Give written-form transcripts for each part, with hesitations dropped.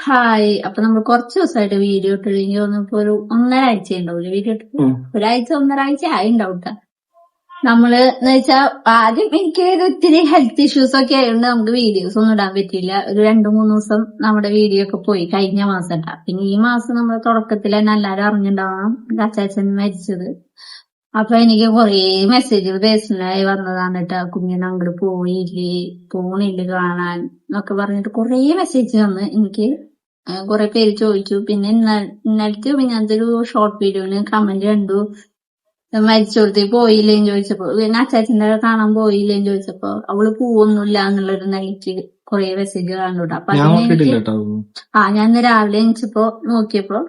Hi. അപ്പൊ നമ്മൾ കുറച്ച് ദിവസമായിട്ട് വീഡിയോ ഇട്ട് എനിക്ക് തോന്നുന്നു ഇപ്പൊ ഒരു 1.5 ഉണ്ടാവില്ല വീഡിയോ ഇട്ടിട്ട്. ഒരാഴ്ച 1.5 ആയിണ്ടാവും ട്ടാ. നമ്മള് എന്ന് വെച്ചാ ആദ്യം എനിക്ക് ഒത്തിരി ഹെൽത്ത് ഇഷ്യൂസ് ഒക്കെ ആയതുകൊണ്ട് നമുക്ക് വീഡിയോസ് ഒന്നും ഇടാൻ പറ്റിയില്ല. ഒരു 2-3 ദിവസം നമ്മുടെ വീഡിയോ ഒക്കെ പോയി കഴിഞ്ഞ മാസം ട്ടാ. പിന്നെ ഈ മാസം നമ്മൾ തുടക്കത്തിൽ തന്നെ എല്ലാരും അറിഞ്ഞിട്ടുണ്ടാവണം അച്ചാച്ചൻ മരിച്ചത്. അപ്പൊ എനിക്ക് കൊറേ മെസ്സേജുകൾ പേഴ്സണലായി വന്നതാണ് കേട്ടോ. കുഞ്ഞിനെ അങ്ങോട്ട് പോണില്ല കാണാൻ എന്നൊക്കെ പറഞ്ഞിട്ട് കൊറേ മെസ്സേജ് വന്ന് എനിക്ക്. കുറെ പേര് ചോദിച്ചു. പിന്നെ ഇന്നലത്തെ ഞാനത്തെ ഒരു ഷോർട്ട് വീഡിയോന് കമന്റ് കണ്ടു, മരിച്ചോടത്തേക്ക് പോയില്ലേന്ന് ചോദിച്ചപ്പോ, പിന്നെ അച്ചാച്ചന്റെ കാണാൻ പോയില്ലേന്ന് ചോദിച്ചപ്പോ അവള് പോവൊന്നുമില്ല എന്നുള്ളൊരു നിലയ്ക്ക് കൊറേ മെസ്സേജ് കണ്ടുട്ടോ. അപ്പൊ ഞാൻ ഇന്ന് രാവിലെ എണിച്ചപ്പോ നോക്കിയപ്പോ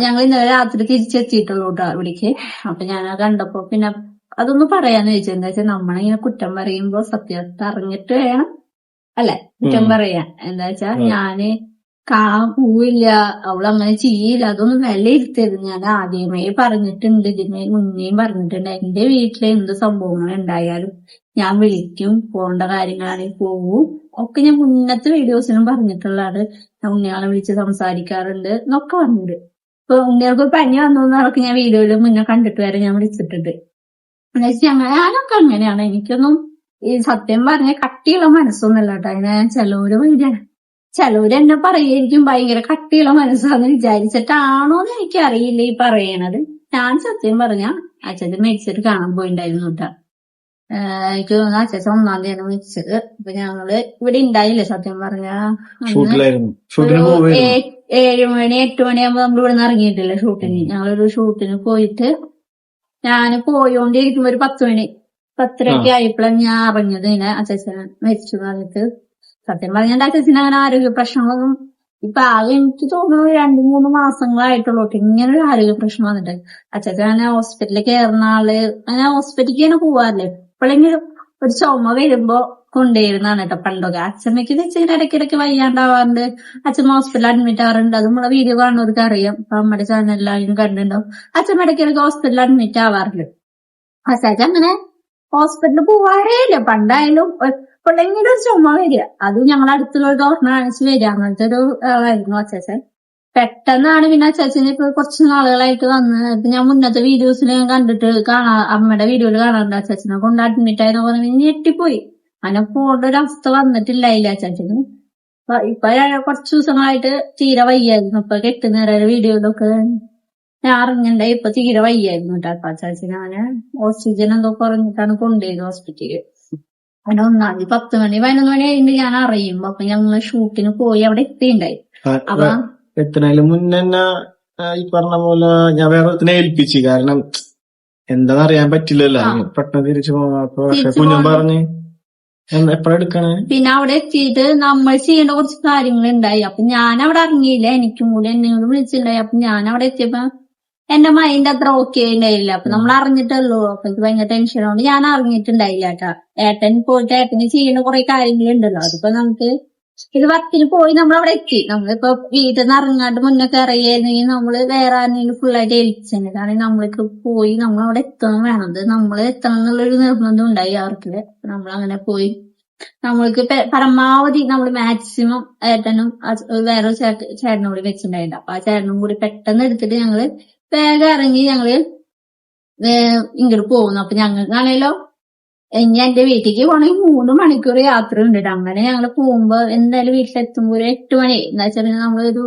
ഞങ്ങൾ ഇന്നലെ രാത്രി തിരിച്ചെത്തിയിട്ടുള്ളൂ കേട്ടോ ഇവിടേക്ക്. അപ്പൊ ഞാൻ കണ്ടപ്പോ പിന്നെ അതൊന്ന് പറയാന്ന് ചോദിച്ചു. എന്താ വെച്ചാൽ നമ്മളിങ്ങനെ കുറ്റം പറയുമ്പോ സത്യത്തെ അറിഞ്ഞിട്ട് വേണം അല്ലെ കുറ്റം പറയാൻ. എന്താ വെച്ചാ ഞാന് കാണാൻ പോവില്ല, അവളങ്ങനെ ചെയ്യില്ല, അതൊന്നും വിലയിരുത്തരുത്. ഞാൻ ആദ്യമേ പറഞ്ഞിട്ടുണ്ട്, ഇതിന് മുന്നേയും പറഞ്ഞിട്ടുണ്ട്. എന്റെ വീട്ടിലെ എന്ത് സംഭവങ്ങൾ ഉണ്ടായാലും ഞാൻ വിളിക്കും, പോകേണ്ട കാര്യങ്ങളാണെങ്കിൽ പോവും ഒക്കെ ഞാൻ മുന്നത്തെ വീഡിയോസിനും പറഞ്ഞിട്ടുള്ളതാണ്. ഞാൻ ഉണ്ണിയാളെ വിളിച്ച് സംസാരിക്കാറുണ്ട് എന്നൊക്കെ പറഞ്ഞിട്ടുണ്ട്. ഇപ്പൊ ഉണ്ണികൾക്ക് പനി വന്നതൊക്കെ ഞാൻ വീഡിയോയില് മുന്നേ കണ്ടിട്ട് വരെ ഞാൻ വിളിച്ചിട്ടുണ്ട്. ഞാനൊക്കെ അങ്ങനെയാണ്. എനിക്കൊന്നും ഈ സത്യം പറഞ്ഞ കട്ടിയുള്ള മനസ്സൊന്നുമല്ല കേട്ടോ. അതിനെ ചിലവര് എന്നെ പറയായിരിക്കും ഭയങ്കര കട്ടിയുള്ള മനസ്സാന്ന് വിചാരിച്ചിട്ടാണോന്ന് എനിക്കറിയില്ല ഈ പറയണത്. ഞാൻ സത്യം പറഞ്ഞ അച്ഛന്റെ മരിച്ചിട്ട് കാണാൻ പോയിണ്ടായിരുന്നു കേട്ടോ. എനിക്ക് തോന്നുന്നു അച്ഛൻ 1-ാം തീയതിയാണ് മരിച്ചത്. അപ്പൊ ഞങ്ങള് ഇവിടെ ഉണ്ടായില്ലേ സത്യം പറഞ്ഞ 7 മണി 8 മണിയാകുമ്പോ നമ്മൾ ഇവിടെ നിന്ന് ഇറങ്ങിയിട്ടില്ല ഷൂട്ടിന്. ഞങ്ങളൊരു ഷൂട്ടിന് പോയിട്ട് ഞാൻ പോയോണ്ടിരിക്കുമ്പോ ഒരു 10 മണി 10:30 ആയപ്പോഴാണ് ഞാൻ അറിഞ്ഞത് ഇങ്ങനെ അച്ഛൻ മരിച്ചു പറഞ്ഞിട്ട്. സത്യം പറഞ്ഞാൽ അച്ഛന് അങ്ങനെ ആരോഗ്യ പ്രശ്നങ്ങളൊന്നും ഇപ്പൊ ആകെ എനിക്ക് തോന്നുന്നു 2-3 മാസങ്ങളായിട്ടുള്ളൂ ഇങ്ങനെ ഒരു ആരോഗ്യ പ്രശ്നം വന്നിട്ട്. അച്ഛൻ അങ്ങനെ ഹോസ്പിറ്റലിൽ കയറുന്ന ആള് അങ്ങനെ ഹോസ്പിറ്റലിലേക്ക് തന്നെ പോവാറില്ലേ. എപ്പോഴെങ്കിലും ഒരു ചുമ വരുമ്പോ കൊണ്ടുവരുന്നതാണ് കേട്ടോ പണ്ടൊക്കെ. അച്ഛമ്മയ്ക്ക് വെച്ചാൽ ഇടയ്ക്കിടയ്ക്ക് വയ്യാണ്ടാവാറുണ്ട്, അച്ഛമ്മ ഹോസ്പിറ്റലിൽ അഡ്മിറ്റ് ആവാറുണ്ട്. അത് നമ്മളെ വീഡിയോ കാണുന്നവർക്ക് അറിയാം. അപ്പൊ നമ്മുടെ ചാനലിലായാലും കണ്ടിട്ടുണ്ടാവും. അച്ഛമ്മ ഇടയ്ക്കിടയ്ക്ക് ഹോസ്പിറ്റലിൽ അഡ്മിറ്റ് ആവാറുണ്ട്. അച്ഛൻ അങ്ങനെ ഹോസ്പിറ്റലിൽ പോവാറേ ഇല്ല. പണ്ടായാലും എപ്പോഴെങ്കിലും ഒരു ചുമ വരിക, അത് ഞങ്ങളുടെ അടുത്തുള്ള ഒരു ഡോക്ടറെ കാണിച്ച് വരിക, അങ്ങനത്തെ ഒരു ആയിരുന്നു അച്ഛൻ. പെട്ടെന്നാണ് പിന്നെ അച്ഛന് ഇപ്പൊ കുറച്ച് നാളുകളായിട്ട് വന്ന്. ഞാൻ മുന്നത്തെ വീഡിയോസിൽ ഞാൻ കണ്ടിട്ട് അമ്മയുടെ വീഡിയോയിൽ കാണാറുണ്ട് അച്ഛനെ കൊണ്ട് അഡ്മിറ്റ് ആയെന്ന് പറഞ്ഞ് ഞെട്ടിപ്പോയി. അങ്ങനെ പോകേണ്ട ഒരു അവസ്ഥ വന്നിട്ടില്ലായില്ല അച്ഛന്. ഇപ്പൊ കുറച്ച് ദിവസങ്ങളായിട്ട് തീരെ വയ്യായിരുന്നു. ഇപ്പൊ കെട്ടുന്നേരം വീഡിയോയിലൊക്കെ ഞാൻ അറിഞ്ഞിട്ടുണ്ടായി ഇപ്പൊ തീരെ വയ്യായിരുന്നു കേട്ടോ. അപ്പൊ അച്ഛനെ അങ്ങനെ ഓക്സിജൻ എന്തോ കുറഞ്ഞിട്ടാണ് കൊണ്ടുപോയത് ഹോസ്പിറ്റലില്. അങ്ങനെ 1-ാം തീയതി 10 മണി 11 മണി കഴിഞ്ഞിട്ട് ഞാൻ അറിയുമ്പോ അപ്പൊ ഞങ്ങള് ഷൂട്ടിന് പോയി അവിടെ എത്തിണ്ടായി. അപ്പൊ എത്തുന്നതിന് മുന്നേ ഈ പറഞ്ഞ പോലെ ഞാൻ വേറെ ഏൽപ്പിച്ചു. കാരണം എന്താന്ന് അറിയാൻ പറ്റില്ലല്ലോ, പെട്ടെന്ന് തിരിച്ചു പോകാം. കുഞ്ഞു പറഞ്ഞ് എപ്പോഴെടുക്കണേ. പിന്നെ അവിടെ എത്തിയിട്ട് നമ്മൾ ചെയ്യേണ്ട കുറച്ച് കാര്യങ്ങൾ ഉണ്ടായി. അപ്പൊ ഞാൻ അവിടെ ഇറങ്ങിയില്ല, എനിക്കും കൂടി എന്നോട് വിളിച്ചിട്ടുണ്ടായി. അപ്പൊ ഞാൻ അവിടെ എത്തിയപ്പോ എന്റെ മൈൻഡ് അത്ര ഓക്കെ ഉണ്ടായില്ല. അപ്പൊ നമ്മൾ അറിഞ്ഞിട്ടുള്ളൂ. അപ്പൊ എനിക്ക് ഭയങ്കര ടെൻഷനോണ്ട് ഞാൻ അറിഞ്ഞിട്ടുണ്ടായില്ല കേട്ടാ. ഏട്ടൻ പോയിട്ട് ഏട്ടന് ചെയ്യുന്ന കുറെ കാര്യങ്ങളുണ്ടല്ലോ. അതിപ്പോ നമുക്ക് ഇത് വർക്കിന് പോയി നമ്മൾ അവിടെ എത്തി. നമ്മളിപ്പോ വീട്ടിൽ നിന്ന് ഇറങ്ങാണ്ട് മുന്നൊക്കെ അറിയായിരുന്നെങ്കിൽ നമ്മള് വേറെ ആരെങ്കിലും ഫുള്ളായിട്ട് ഏൽപ്പിച്ചത്. കാരണം നമ്മൾക്ക് പോയി നമ്മൾ അവിടെ എത്തണം വേണം. അത് നമ്മൾ എത്തണം എന്നുള്ളൊരു നിർബന്ധം ഉണ്ടായി അവർക്കില്. നമ്മളങ്ങനെ പോയി നമ്മൾക്ക് പരമാവധി നമ്മൾ മാക്സിമം ഏട്ടനും വേറെ ചേട്ടനും കൂടി വെച്ചിട്ടുണ്ടായിട്ടുണ്ട്. അപ്പൊ ആ ചേട്ടനും കൂടി പെട്ടെന്ന് എടുത്തിട്ട് ഞങ്ങള് വേഗം ഇറങ്ങി ഞങ്ങള് ഇങ്ങോട്ട് പോകുന്നു. അപ്പൊ ഞങ്ങൾക്കാണേലോ ഇനി എന്റെ വീട്ടിലേക്ക് പോണെങ്കിൽ 3 മണിക്കൂർ യാത്ര ഉണ്ട്. അങ്ങനെ ഞങ്ങള് പോകുമ്പോ എന്തായാലും വീട്ടിലെത്തുമ്പോ ഒരു 8 മണി. എന്താ വെച്ചാൽ പിന്നെ നമ്മളൊരു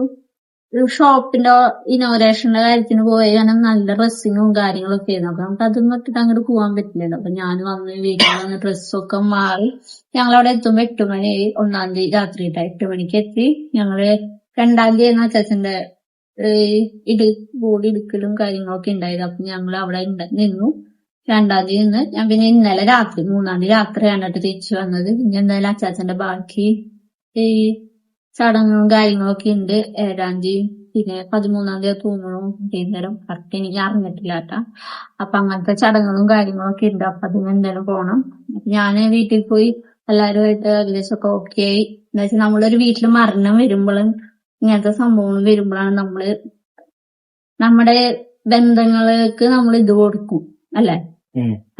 ഷോപ്പിന്റെ ഇനോഗ്രേഷന്റെ കാര്യത്തിന് പോയി. കാരണം നല്ല ഡ്രസ്സിങ്ങും കാര്യങ്ങളൊക്കെ ആയിരുന്നു. അപ്പൊ നമുക്ക് അതൊന്നും ഇട്ടിട്ട് അങ്ങോട്ട് പോകാൻ പറ്റില്ലല്ലോ. അപ്പൊ ഞാൻ വന്ന് വീട്ടിൽ വന്ന് ഡ്രസ്സൊക്കെ മാറി ഞങ്ങളവിടെ എത്തുമ്പോ 8 മണി. 1-ാം തീയതി രാത്രിയിട്ട 8 മണിക്ക് എത്തി. ഞങ്ങള് 2-ാം തീയതി അച്ഛന്റെ ബോഡി ഇടുക്കലും കാര്യങ്ങളൊക്കെ ഉണ്ടായത്. അപ്പൊ ഞങ്ങൾ അവിടെ നിന്നു. 2-ാം തീയതി നിന്ന് ഞാൻ പിന്നെ ഇന്നലെ രാത്രി 3-ാം തീയതി രാത്രിയാണ് കേട്ടോ തിരിച്ചു വന്നത്. പിന്നെ എന്തായാലും അച്ചാച്ചന്റെ ബാക്കി ഈ ചടങ്ങും കാര്യങ്ങളൊക്കെ ഉണ്ട്. 7-ാം തീയതി പിന്നെ 13-ാം തീയതി തോന്നണു വൈകുന്നേരം. കറക്റ്റ് എനിക്ക് അറിഞ്ഞിട്ടില്ല കേട്ടാ. അപ്പൊ അങ്ങനത്തെ ചടങ്ങുകളും കാര്യങ്ങളൊക്കെ ഉണ്ട്. അപ്പൊ അതിന് എന്തായാലും പോണം. ഞാന് വീട്ടിൽ പോയി എല്ലാവരുമായിട്ട് ഏകദേശമൊക്കെ ഓക്കെ ആയി. എന്താ വെച്ചാൽ നമ്മളൊരു വീട്ടിൽ മരണം വരുമ്പോഴും ഇങ്ങനത്തെ സംഭവങ്ങൾ വരുമ്പോഴാണ് നമ്മുടെ ബന്ധങ്ങൾക്ക് നമ്മൾ ഇത് കൊടുക്കും അല്ലെ.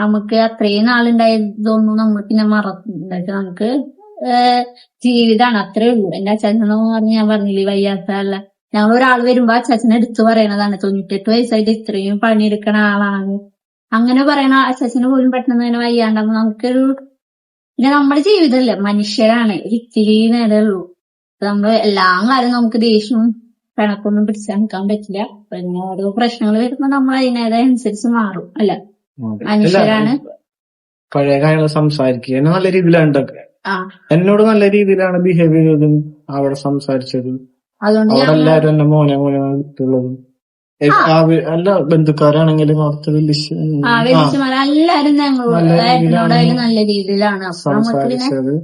നമുക്ക് അത്രയും നാളുണ്ടായതൊന്നും നമ്മൾ പിന്നെ നമുക്ക് ജീവിതമാണ്, അത്രേ ഉള്ളൂ. എന്റെ അച്ഛൻ പറഞ്ഞ് ഞാൻ പറഞ്ഞില്ലേ വയ്യാത്തല്ല, ഞങ്ങൾ ഒരാൾ വരുമ്പോ അച്ഛനെ എടുത്തു പറയണതാണ് 98 വയസ്സായിട്ട് ഇത്രയും പണിയെടുക്കണ ആളാണ്. അങ്ങനെ പറയണ അച്ഛന് പോലും പെട്ടെന്ന് തന്നെ വയ്യാണ്ടാകുമ്പോ നമുക്കൊരു, പിന്നെ നമ്മുടെ ജീവിതമല്ലേ, മനുഷ്യരാണ്, ഇത്തിരി നേരമേ ഉള്ളൂ. നമ്മള് എല്ലാ കാലം നമുക്ക് ദേഷ്യവും പിണക്കൊന്നും പിടിച്ചു നിൽക്കാൻ പറ്റില്ല. പിന്നെ ഓരോ പ്രശ്നങ്ങൾ വരുമ്പോ നമ്മൾ അതിനനുസരിച്ച് മാറും, അല്ല മനുഷ്യരാണ്. പഴയ കാര്യങ്ങൾ സംസാരിക്കുക എന്നെ നല്ല രീതിയിലാണ് എന്നോട് നല്ല രീതിയിലാണ് ബിഹേവ് ചെയ്തതും അവിടെ സംസാരിച്ചതും. അതുകൊണ്ട് അവിടെ എല്ലാരും എന്നെ മോനെ ഇട്ടുള്ളതും എല്ലാ ബന്ധുക്കാരാണെങ്കിലും അവിടുത്തെ എല്ലാരും ഞങ്ങളോടായാലും നല്ല രീതിയിലാണ് സംസാരിച്ചത്.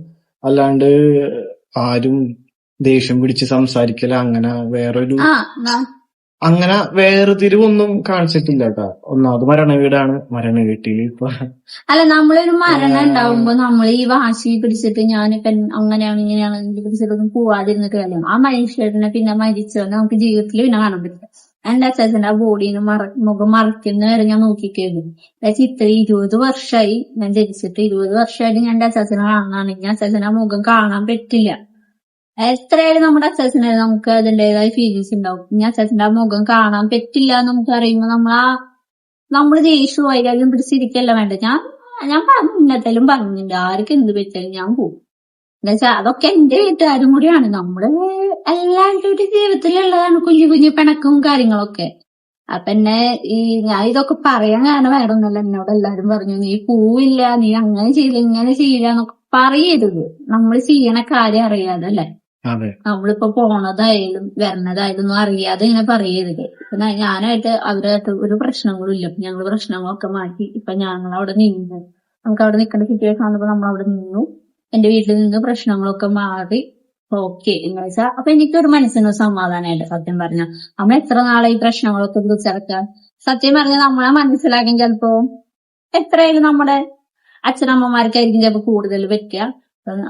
അല്ലാണ്ട് ആരും ദേഷ്യം പിടിച്ച് സംസാരിക്കല അങ്ങനെ വേർതിരിവൊന്നും കാണിച്ചിട്ടില്ല കേട്ടോ. ഒന്നാമത് മരണ വീടാണ്, മരണ വീട്ടില് ഇപ്പൊ അല്ല, നമ്മളൊരു മരണം ഉണ്ടാവുമ്പോ നമ്മൾ ഈ വാശി പിടിച്ചിട്ട് ഞാനിപ്പോ അങ്ങനെയാണ് ഇങ്ങനെയാണ് പിടിച്ചിട്ടൊന്നും പോവാതിരുന്നിട്ട് കാര്യം. ആ മനുഷ്യനെ പിന്നെ മരിച്ചോ നമുക്ക് ജീവിതത്തിൽ പിന്നെ കാണാൻ പറ്റില്ല. എന്റെ അച്ഛന്റെ ആ ബോഡീന്ന് മുഖം മറയ്ക്കുന്ന വരെ ഞാൻ നോക്കിക്കഴിഞ്ഞു. ഇത്ര 20 വർഷമായി ഞാൻ ജനിച്ചിട്ട്, 20 വർഷമായിട്ട് ഞാൻ എന്റെ അച്ഛനെ കാണാണെങ്കിൽ അച്ഛനെ ആ മുഖം കാണാൻ പറ്റില്ല. എത്രയായാലും നമ്മുടെ അച്ഛനെ നമുക്ക് അതിന്റേതായ ഫീലിങ്സ് ഉണ്ടാവും. ഇനി അച്ഛന്റെ ആ മുഖം കാണാൻ പറ്റില്ല എന്ന് നമുക്ക് അറിയുമ്പോ നമ്മള് ദേഷ്യം വൈകാര്യം പിടിച്ചിരിക്കല്ല വേണ്ട. ഞാൻ മുന്നത്തേലും പറഞ്ഞിട്ടുണ്ട്, ആർക്ക് എന്ത് പറ്റിയാലും ഞാൻ പോകും. എന്നുവെച്ചാ അതൊക്കെ എന്റെ വീട്ടുകാരും കൂടിയാണ്. നമ്മള് എല്ലാവരുടെ ജീവിതത്തിലുള്ളതാണ് കുഞ്ഞു കുഞ്ഞു പിണക്കും കാര്യങ്ങളൊക്കെ. അപ്പൊ എന്നെ ഞാൻ ഇതൊക്കെ പറയാൻ കാരണം വേറെ ഒന്നല്ല, എന്നോട് എല്ലാരും പറഞ്ഞു നീ പോവില്ല, നീ അങ്ങനെ ചെയ്യില്ല ഇങ്ങനെ ചെയ്യില്ല എന്നൊക്കെ പറയരുത്. നമ്മൾ ചെയ്യണ കാര്യം അറിയാതെ അല്ലെ, നമ്മളിപ്പോ പോണതായാലും വരണതായാലും ഒന്നും അറിയാതെ ഇങ്ങനെ പറയരുത്. പിന്നെ ഞാനായിട്ട് അവരായിട്ട് ഒരു പ്രശ്നങ്ങളും ഇല്ല. ഞങ്ങള് പ്രശ്നങ്ങളൊക്കെ മാറ്റി ഇപ്പൊ ഞങ്ങളവിടെ നിന്നു. നമുക്ക് അവിടെ നിൽക്കേണ്ട സിറ്റുവേഷൻ വന്നപ്പോ നമ്മളവിടെ നിന്നു. എന്റെ വീട്ടിൽ നിന്ന് പ്രശ്നങ്ങളൊക്കെ മാറി ഓക്കെ എന്ന് വെച്ചാൽ അപ്പൊ എനിക്കൊരു മനസ്സിന് സമാധാനമായിട്ട്. സത്യം പറഞ്ഞ നമ്മൾ എത്ര നാളെ ഈ പ്രശ്നങ്ങളൊക്കെ കുറിച്ചിറക്കാം. സത്യം പറഞ്ഞാൽ നമ്മളെ മനസ്സിലാക്കാൻ ചിലപ്പോ എത്രയായാലും നമ്മുടെ അച്ഛനമ്മമാർക്കായിരിക്കും ചിലപ്പോ കൂടുതൽ പറ്റുക.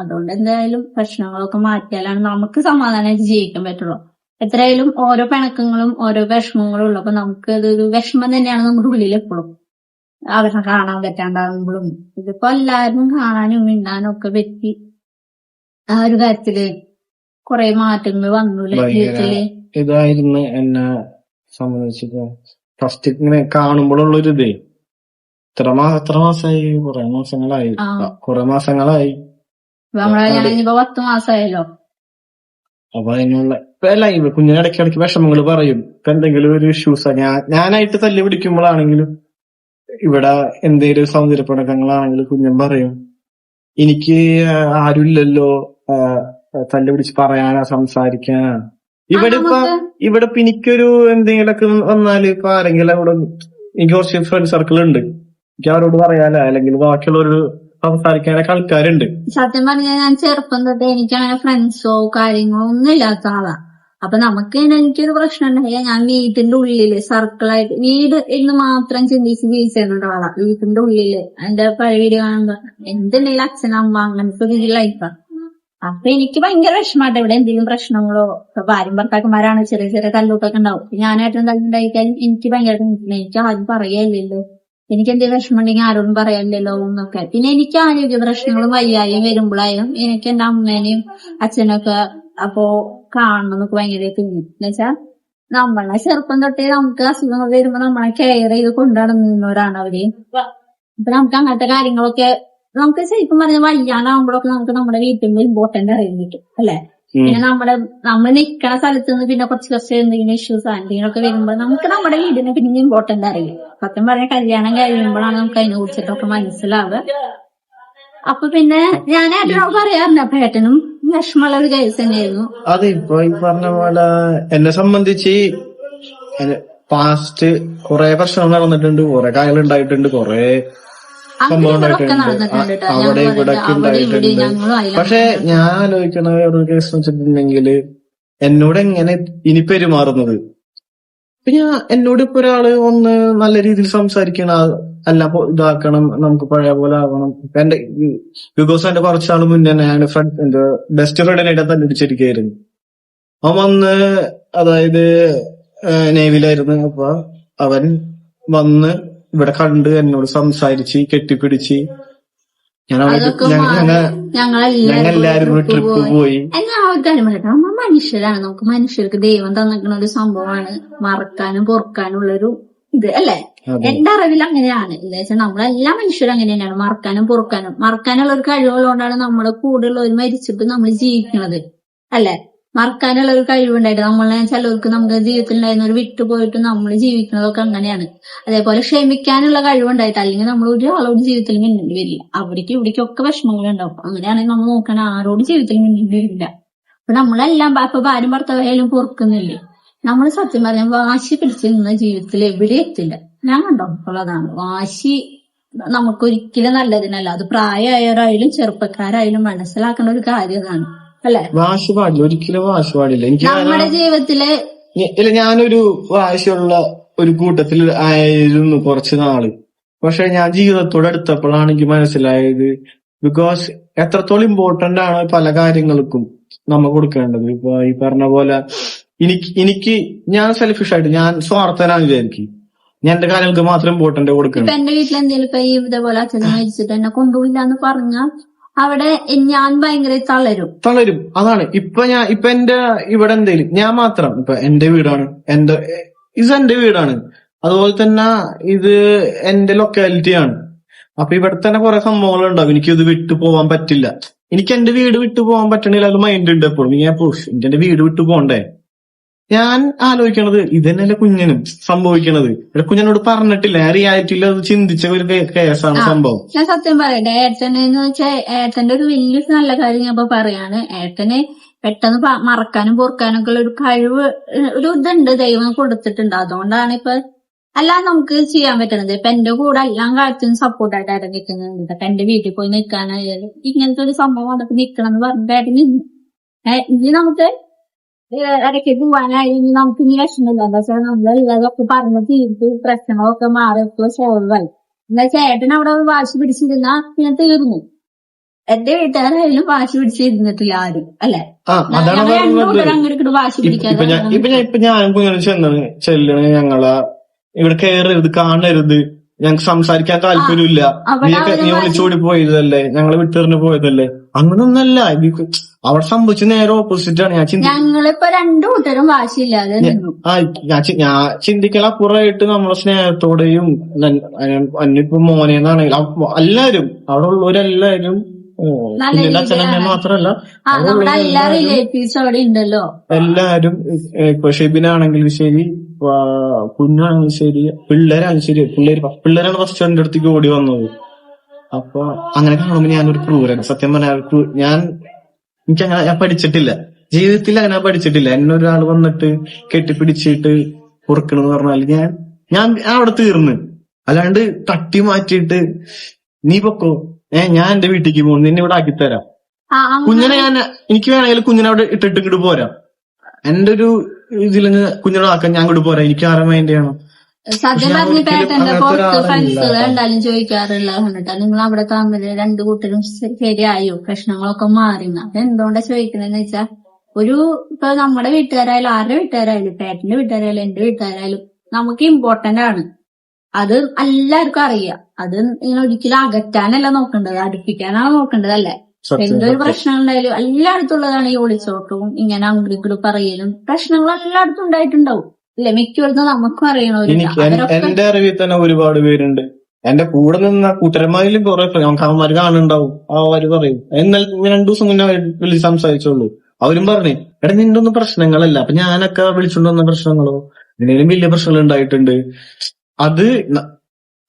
അതുകൊണ്ട് എന്തായാലും പ്രശ്നങ്ങളൊക്കെ മാറ്റിയാലാണ് നമുക്ക് സമാധാനമായിട്ട് ജീവിക്കാൻ പറ്റുള്ളൂ. എത്രയായാലും ഓരോ പിണക്കങ്ങളും ഓരോ വിഷമങ്ങളും ഉള്ളപ്പോ നമുക്ക് അതൊരു വിഷമം തന്നെയാണ് നമ്മുടെ ഉള്ളിൽ എപ്പോഴും. അവരെ കാണാൻ പറ്റാണ്ടാകുമ്പോഴും ഇതിപ്പോ എല്ലാവരും കാണാനും മിണ്ടാനും ഒക്കെ പറ്റി ആ ഒരു കാര്യത്തില് കുറെ മാറ്റങ്ങൾ വന്നൂല്ലേ ജീവിതത്തില്. ഇതായിരുന്നു എന്നെ സംബന്ധിച്ചിട്ട് ഫസ്റ്റ് ഇങ്ങനെ കാണുമ്പോഴുള്ളൊരു ഇതേ. എത്ര മാസമായി, കുറെ മാസങ്ങളായി ഞാനിപ്പോ 10 മാസമായല്ലോ. അപ്പൊ അതിനുള്ള അല്ല കുഞ്ഞിന് ഇടയ്ക്കിടയ്ക്ക് വിഷമങ്ങൾ പറയും. ഇപ്പൊ എന്തെങ്കിലും ഒരു ഇഷ്യൂസാ ഞാനായിട്ട് തല്ലി പിടിക്കുമ്പോഴാണെങ്കിലും ഇവിടെ എന്തെങ്കിലും സൗന്ദര്യപ്പടക്കങ്ങളാണെങ്കിലും കുഞ്ഞൻ പറയും എനിക്ക് ആരുമില്ലല്ലോ തല്ലി പിടിച്ച് പറയാനാ സംസാരിക്കാനാ. ഇവിടെ ഇപ്പൊ എനിക്കൊരു എന്തെങ്കിലുമൊക്കെ വന്നാല് ഇപ്പൊ ആരെങ്കിലും അവിടെ എനിക്ക് കുറച്ച് ഫ്രണ്ട് സർക്കിൾ ഉണ്ട്, എനിക്ക് അവരോട് പറയാലോ, അല്ലെങ്കിൽ ബാക്കിയുള്ളൊരു സംസാരിക്കാനൊക്കെ ആൾക്കാരുണ്ട്. സത്യം പറഞ്ഞാൽ ഞാൻ ചെറുപ്പം തൊട്ട് എനിക്ക് അങ്ങനെ ഫ്രണ്ട്സോ കാര്യങ്ങളോ ഒന്നും ഇല്ലാത്ത ആളാ. അപ്പൊ നമുക്ക് എനിക്കൊരു പ്രശ്നം ഉണ്ടായില്ല. ഞാൻ വീട്ടിന്റെ ഉള്ളില് സർക്കിളായിട്ട് വീട് എന്ന് മാത്രം ചിന്തിച്ച് ജീവിച്ചിരുന്ന ആളാ. വീട്ടിന്റെ ഉള്ളില് എന്റെ പഴയ വീട് കാണുമ്പോ എന്തുണ്ടെങ്കിലും അച്ഛനമ്മ അങ്ങനത്തെ ഒരു ലൈഫാ. അപ്പൊ എനിക്ക് ഭയങ്കര വിഷമായിട്ട് ഇവിടെ എന്തെങ്കിലും പ്രശ്നങ്ങളോ ഇപ്പൊ ഭാര്യയും ഭർത്താക്കന്മാരാണ് ചെറിയ ചെറിയ തല്ലൂട്ടൊക്കെ ഉണ്ടാവും. ഞാനായിട്ടും തല്ലുണ്ടായിക്കാലും എനിക്ക് ഭയങ്കര എനിക്ക് ആരും പറയല്ലോ, എനിക്ക് എന്തെങ്കിലും വിഷമം ഉണ്ടെങ്കിൽ ആരോടും പറയാനില്ലല്ലോ എന്നൊക്കെ. പിന്നെ എനിക്ക് ആരോഗ്യ പ്രശ്നങ്ങളും വയ്യായും വരുമ്പോഴായും എനിക്ക് എന്റെ അമ്മേനെയും അച്ഛനൊക്കെ അപ്പോ കാണണമെന്നൊക്കെ ഭയങ്കര തോന്നി. എന്നുവെച്ചാൽ നമ്മളെ ചെറുപ്പം തൊട്ടേ നമുക്ക് അസുഖങ്ങൾ വരുമ്പോ നമ്മളെ കെയർ ചെയ്ത് കൊണ്ടുനടന്നവരാണ് അവര്. അപ്പൊ നമുക്ക് അങ്ങനത്തെ കാര്യങ്ങളൊക്കെ നമുക്ക് ശരിക്കും പറഞ്ഞാൽ വയ്യാണ്ടാവുമ്പോഴൊക്കെ നമുക്ക് നമ്മുടെ വീട്ടിൽ ഇമ്പോർട്ടന്റ് അറിയിക്കും അല്ലെ. പിന്നെ നമ്മൾ നിൽക്കണ സ്ഥലത്ത് നിന്ന് പിന്നെ കുറച്ച് എന്തെങ്കിലും ഇഷ്യൂസ് എന്തെങ്കിലുമൊക്കെ വരുമ്പോ നമുക്ക് നമ്മുടെ വീടിനെ പിന്നെ ഇമ്പോർട്ടന്റ് അറിയും. സത്യം പറഞ്ഞ കല്യാണം കഴിയുമ്പോഴാണ് നമുക്ക് അതിനെ കുറിച്ചിട്ടൊക്കെ മനസ്സിലാവുക. അപ്പൊ പിന്നെ ഞാൻ ഏട്ടനോട് പറയാറുണ്ട്. അപ്പൊ ഏട്ടനും വിഷമമുള്ള ഒരു കേസ് തന്നെയായിരുന്നു. അതെ, ഇപ്പൊ ഈ പറഞ്ഞ പോലെ എന്നെ സംബന്ധിച്ച് പാസ്റ്റ് കുറെ പ്രശ്നങ്ങൾ നടന്നിട്ടുണ്ട്, കുറെ കാര്യങ്ങൾ ഉണ്ടായിട്ടുണ്ട്, കുറെ സംഭവം ഉണ്ടായിട്ടുണ്ട്, അവിടെ ഇവിടെ ഉണ്ടായിട്ടുണ്ട്. പക്ഷെ ഞാൻ ആലോചിക്കണ ഒരു കേസ് വെച്ചിട്ടുണ്ടെങ്കില് എന്നോട് എങ്ങനെ ഇനി പെരുമാറുന്നത്. ഇപ്പൊ എന്നോട് ഇപ്പൊ ഒരാള് ഒന്ന് നല്ല രീതിയിൽ സംസാരിക്കണ അല്ല ഇതാക്കണം, നമുക്ക് പഴയ പോലെ ആവണം. ഇപ്പൊ എന്റെ ബിക്കോസ് കുറച്ചാൾ മുന്നേ ഞാൻ ഫ്രണ്ട് ബെസ്റ്റ് ഫ്രണ്ടിനായിട്ട് തല്ലിടിച്ചിരിക്കുകയായിരുന്നു. അവൻ വന്ന് അതായത് നേവിയിലായിരുന്നു. അപ്പൊ അവൻ വന്ന് ഇവിടെ കണ്ട് എന്നോട് സംസാരിച്ച് കെട്ടിപ്പിടിച്ച് അതൊക്കെ ഞങ്ങളെല്ലാരും ട്രിപ്പ് പോയി. എന്നാ ഒരു കാര്യം പറയട്ടെ, നമ്മ മനുഷ്യരാണ്. നമുക്ക് മനുഷ്യർക്ക് ദൈവം തന്നിരിക്കുന്ന ഒരു സംഭവമാണ് മറക്കാനും പൊറുക്കാനുള്ളൊരു ഇത് അല്ലെ. എന്റെ അറിവിൽ അങ്ങനെയാണ്. എന്താ വെച്ചാൽ നമ്മളെല്ലാ മനുഷ്യരും അങ്ങനെ തന്നെയാണ്. മറക്കാനും മറക്കാനുള്ള ഒരു കഴിവുള്ളതുകൊണ്ടാണ് നമ്മുടെ കൂടെയുള്ളവർ മരിച്ചിട്ട് നമ്മൾ ജീവിക്കുന്നത് അല്ലെ. മറക്കാനുള്ള ഒരു കഴിവുണ്ടായിട്ട് നമ്മളെ ചിലർക്ക് നമ്മുടെ ജീവിതത്തിൽ ഉണ്ടായിരുന്നവർ വിട്ടുപോയിട്ട് നമ്മൾ ജീവിക്കുന്നതൊക്കെ അങ്ങനെയാണ്. അതേപോലെ ക്ഷമിക്കാനുള്ള കഴിവുണ്ടായിട്ട്, അല്ലെങ്കിൽ നമ്മൾ ഒരാളോട് ജീവിതത്തിൽ മിന്നേണ്ടി വരില്ല. അവിടേക്കും ഇവിടേക്കൊക്കെ വിഷമങ്ങൾ ഉണ്ടാവും. അങ്ങനെയാണെങ്കിൽ നമ്മൾ നോക്കണ ആരോട് ജീവിതത്തിൽ മിന്നേണ്ടി വരില്ല. അപ്പൊ നമ്മളെല്ലാം ഇപ്പൊ ഭാര്യയും ഭർത്താവായാലും പൊറുക്കുന്നില്ലേ. നമ്മൾ സത്യം പറഞ്ഞാൽ വാശി പിടിച്ച് നിന്ന ജീവിതത്തിൽ എവിടെ എത്തില്ല. ഞാൻ കണ്ടോളതാണ്. വാശി നമുക്കൊരിക്കലും നല്ലതിനല്ല. അത് പ്രായമായവരായാലും ചെറുപ്പക്കാരായാലും മനസ്സിലാക്കേണ്ട ഒരു കാര്യം അതാണ് അല്ലെ. വാശി പാടില്ല, ഒരിക്കലും വാശി പാടില്ല. എനിക്ക് നമ്മുടെ ജീവിതത്തില് ഞാനൊരു വാശിയുള്ള ഒരു കൂട്ടത്തിൽ ആയിരുന്നു കുറച്ചു നാള്. പക്ഷെ ഞാൻ ജീവിതത്തോട് അടുത്തപ്പോഴാണ് എനിക്ക് മനസ്സിലായത്, ബിക്കോസ് എത്രത്തോളം ഇമ്പോർട്ടന്റ് ആണ് പല കാര്യങ്ങൾക്കും നമ്മൾ കൊടുക്കേണ്ടത്. ഇപ്പൊ ഈ പറഞ്ഞ പോലെ എനിക്ക് ഞാൻ സെൽഫിഷ് ആയിട്ട് ഞാൻ സ്വാർത്ഥനാണ് വിചാരിക്കും. ഞാൻ എന്റെ കാര്യങ്ങൾക്ക് മാത്രം ഇമ്പോർട്ടന്റ് കൊടുക്കണം. എന്റെ വീട്ടിൽ എന്തെങ്കിലും ഇപ്പൊ ഇതേപോലെ അച്ഛനെ മരിച്ചിട്ട് എന്നെ കൊണ്ടുപോയില്ല എന്ന് പറഞ്ഞാൽ അവിടെ ഞാൻ ഭയങ്കര തളരും. അതാണ് ഇപ്പൊ എന്റെ ഇവിടെ എന്തേലും ഞാൻ മാത്രം ഇപ്പൊ എന്റെ വീടാണ്, എന്റെ വീടാണ്. അതുപോലെ തന്നെ ഇത് എന്റെ ലൊക്കാലിറ്റിയാണ്. അപ്പൊ ഇവിടെ തന്നെ കുറെ സംഭവങ്ങൾ ഉണ്ടാവും. എനിക്കിത് വിട്ടു പോവാൻ പറ്റില്ല. എനിക്ക് എന്റെ വീട് വിട്ടു പോകാൻ പറ്റണില്ല. അത് മൈൻഡ് ഉണ്ട് എപ്പോഴും. ഞാൻ എനിക്ക് എന്റെ വീട് വിട്ടു പോകണ്ടേ. ഞാൻ ആലോചിക്കണത് ഇതന്നെയല്ലേ കുഞ്ഞിനും സംഭവിക്കണത്. കുഞ്ഞിനോട് പറഞ്ഞിട്ടില്ല, റിയാലിറ്റിയിൽ അത് ചിന്തിച്ച ഒരു കേസാണ് സംഭവം. ഞാൻ സത്യം പറയട്ടെ, ഏട്ടനെന്ന് വെച്ചാൽ ഏട്ടന്റെ ഒരു വലിയൊരു നല്ല കാര്യം ഞാൻ ഇപ്പൊ പറയാണ്. ഏട്ടന് പെട്ടെന്ന് മറക്കാനും പൊറുക്കാനൊക്കെ ഉള്ള ഒരു കഴിവ്, ഒരു ഇതുണ്ട് ദൈവം കൊടുത്തിട്ടുണ്ട്. അതുകൊണ്ടാണ് ഇപ്പൊ അല്ലാതെ നമുക്ക് ചെയ്യാൻ പറ്റണത്. ഇപ്പൊ എന്റെ കൂടെ എല്ലാം കാര്യത്തിനും സപ്പോർട്ടായിട്ട് ഏട്ടൻ നിൽക്കുന്നുണ്ട്. അപ്പൊ എന്റെ വീട്ടിൽ പോയി നിൽക്കാനായാലും ഇങ്ങനത്തെ ഒരു സംഭവം അതൊക്കെ നിൽക്കണം എന്ന് പറഞ്ഞിട്ട് ഏട്ടൻ നിന്നു. ഇനി നമുക്ക് ഇടയ്ക്ക് പോവാനായി നമുക്ക് ഇനി വിഷമില്ല. എന്താ വെച്ചാൽ നമ്മളെല്ലാതൊക്കെ പറഞ്ഞ് തീർത്ത് പ്രശ്നങ്ങളൊക്കെ മാറിയൊക്കെ സോൾവ് ആയി. എന്താ വെച്ചാൽ ഏട്ടൻ അവിടെ വാശി പിടിച്ചിരുന്ന പിന്നെ തീർന്നു. എന്റെ വീട്ടുകാരായാലും വാശി പിടിച്ചിരുന്നിട്ടില്ല ആരും അല്ലെ. അങ്ങോട്ട് വാശി പിടിക്കാതെ ഇപ്പൊ ഞാൻ ചെല്ലണ ഞങ്ങളെ ഇവിടെ കയറരുത്, കാണരുത്, ഞങ്ങക്ക് സംസാരിക്കാൻ താല്പര്യമില്ല, നീ ഒളിച്ചോടി പോയതല്ലേ, ഞങ്ങളെ വിട്ടെറിഞ്ഞു പോയതല്ലേ, അങ്ങനൊന്നല്ല. അവിടെ സംഭവിച്ച നേരെ ഓപ്പോസിറ്റ് ആണ്. ഞങ്ങളിപ്പോ രണ്ടു കൂട്ടരും വാശിയില്ലാതെ ഞാൻ ചിന്തിക്കൽ അപ്പുറമായിട്ട് നമ്മളെ സ്നേഹത്തോടെയും അന്നിപ്പോ മോനേന്നാണെങ്കിലും എല്ലാരും അവിടെ ഉള്ളവരെല്ലാരും അച്ഛനമ്മ മാത്രല്ല എല്ലാരും. ഇപ്പൊ ഷെബിനാണെങ്കിലും ശരി, കുഞ്ഞാണെങ്കിലും ശരി, പിള്ളേരാണെങ്കിലും ശരി, പിള്ളേരാണ് ഫസ്റ്റ് എന്റെ അടുത്തേക്ക് ഓടി വന്നത്. അപ്പൊ അങ്ങനെ കാണുമ്പോ ഞാനൊരു ക്രൂരാണ് സത്യം പറഞ്ഞാൽ. എനിക്കങ്ങനെ ഞാൻ പഠിച്ചിട്ടില്ല, ജീവിതത്തിൽ അങ്ങനെ പഠിച്ചിട്ടില്ല. എന്നെ ഒരാൾ വന്നിട്ട് കെട്ടിപ്പിടിച്ചിട്ട് പൊറുക്കണെന്ന് പറഞ്ഞാൽ ഞാൻ അവിടെ തീർന്ന്. അല്ലാണ്ട് തട്ടി മാറ്റിയിട്ട് നീ പൊക്കോ, ഞാൻ എന്റെ വീട്ടിലേക്ക് പോകും, നിന്നെ ഇവിടെ ആക്കിത്തരാം, കുഞ്ഞിനെ എനിക്ക് വേണമെങ്കിൽ കുഞ്ഞിനെ അവിടെ ഇട്ടിട്ട് ഇങ്ങോട്ട് പോരാം, എന്റെ ഒരു ഇതിൽ കുഞ്ഞിനെ ആക്കാൻ ഞാൻ ഇങ്ങോട്ട് പോരാം, എനിക്ക് ആരെ മൈൻഡ് ചെയ്യണം. സത്യം പറഞ്ഞിട്ട് ഏട്ടന്റെ പുറത്ത് ഫ്രണ്ട്സുകൾ എന്തായാലും ചോദിക്കാറില്ല കണ്ടിട്ടാ നിങ്ങൾ അവിടെ തമ്മിൽ രണ്ടു കൂട്ടരും ശരിയായോ, പ്രശ്നങ്ങളൊക്കെ മാറി. അത് എന്തുകൊണ്ടാ ചോദിക്കണെന്ന് വെച്ചാൽ ഒരു ഇപ്പൊ നമ്മുടെ വീട്ടുകാരായാലും ആരുടെ വീട്ടുകാരായാലും, ഇപ്പൊ ഏട്ടന്റെ വീട്ടുകാരായാലും എന്റെ വീട്ടുകാരായാലും നമുക്ക് ഇമ്പോർട്ടന്റ് ആണ്. അത് എല്ലാവർക്കും അറിയാം. അത് ഇങ്ങനെ ഒരിക്കലും അകറ്റാനല്ല നോക്കേണ്ടത്, അടുപ്പിക്കാനാണ് നോക്കേണ്ടത് അല്ലേ. എന്തൊരു പ്രശ്നം ഉണ്ടായാലും എല്ലായിടത്തും ഉള്ളതാണ് ഈ ഒളിച്ചോട്ടവും ഇങ്ങനെ അങ്ങോട്ടും പറയലും. പ്രശ്നങ്ങൾ എല്ലായിടത്തും ഉണ്ടായിട്ടുണ്ടാവും അല്ലെ, മിക്കവരുന്ന് നമുക്കും അറിയണവരുണ്ട്. എന്റെ അറിവിൽ തന്നെ ഒരുപാട് പേരുണ്ട്. എന്റെ കൂടെ നിന്ന കൂട്ടരന്മാരിലും കുറെ അവന്മാര് കാണുന്നുണ്ടാവും. അവര് പറയും, എന്നാൽ 2 ദിവസം മുന്നേ വിളിച്ച് സംസാരിച്ചോളൂ. അവരും പറഞ്ഞു, എടാ നിന്റെ ഒന്നും പ്രശ്നങ്ങളല്ല. അപ്പൊ ഞാനൊക്കെ വിളിച്ചോണ്ട് വന്ന പ്രശ്നങ്ങളോ, ഇതിനേലും വലിയ പ്രശ്നങ്ങൾ ഉണ്ടായിട്ടുണ്ട്. അത്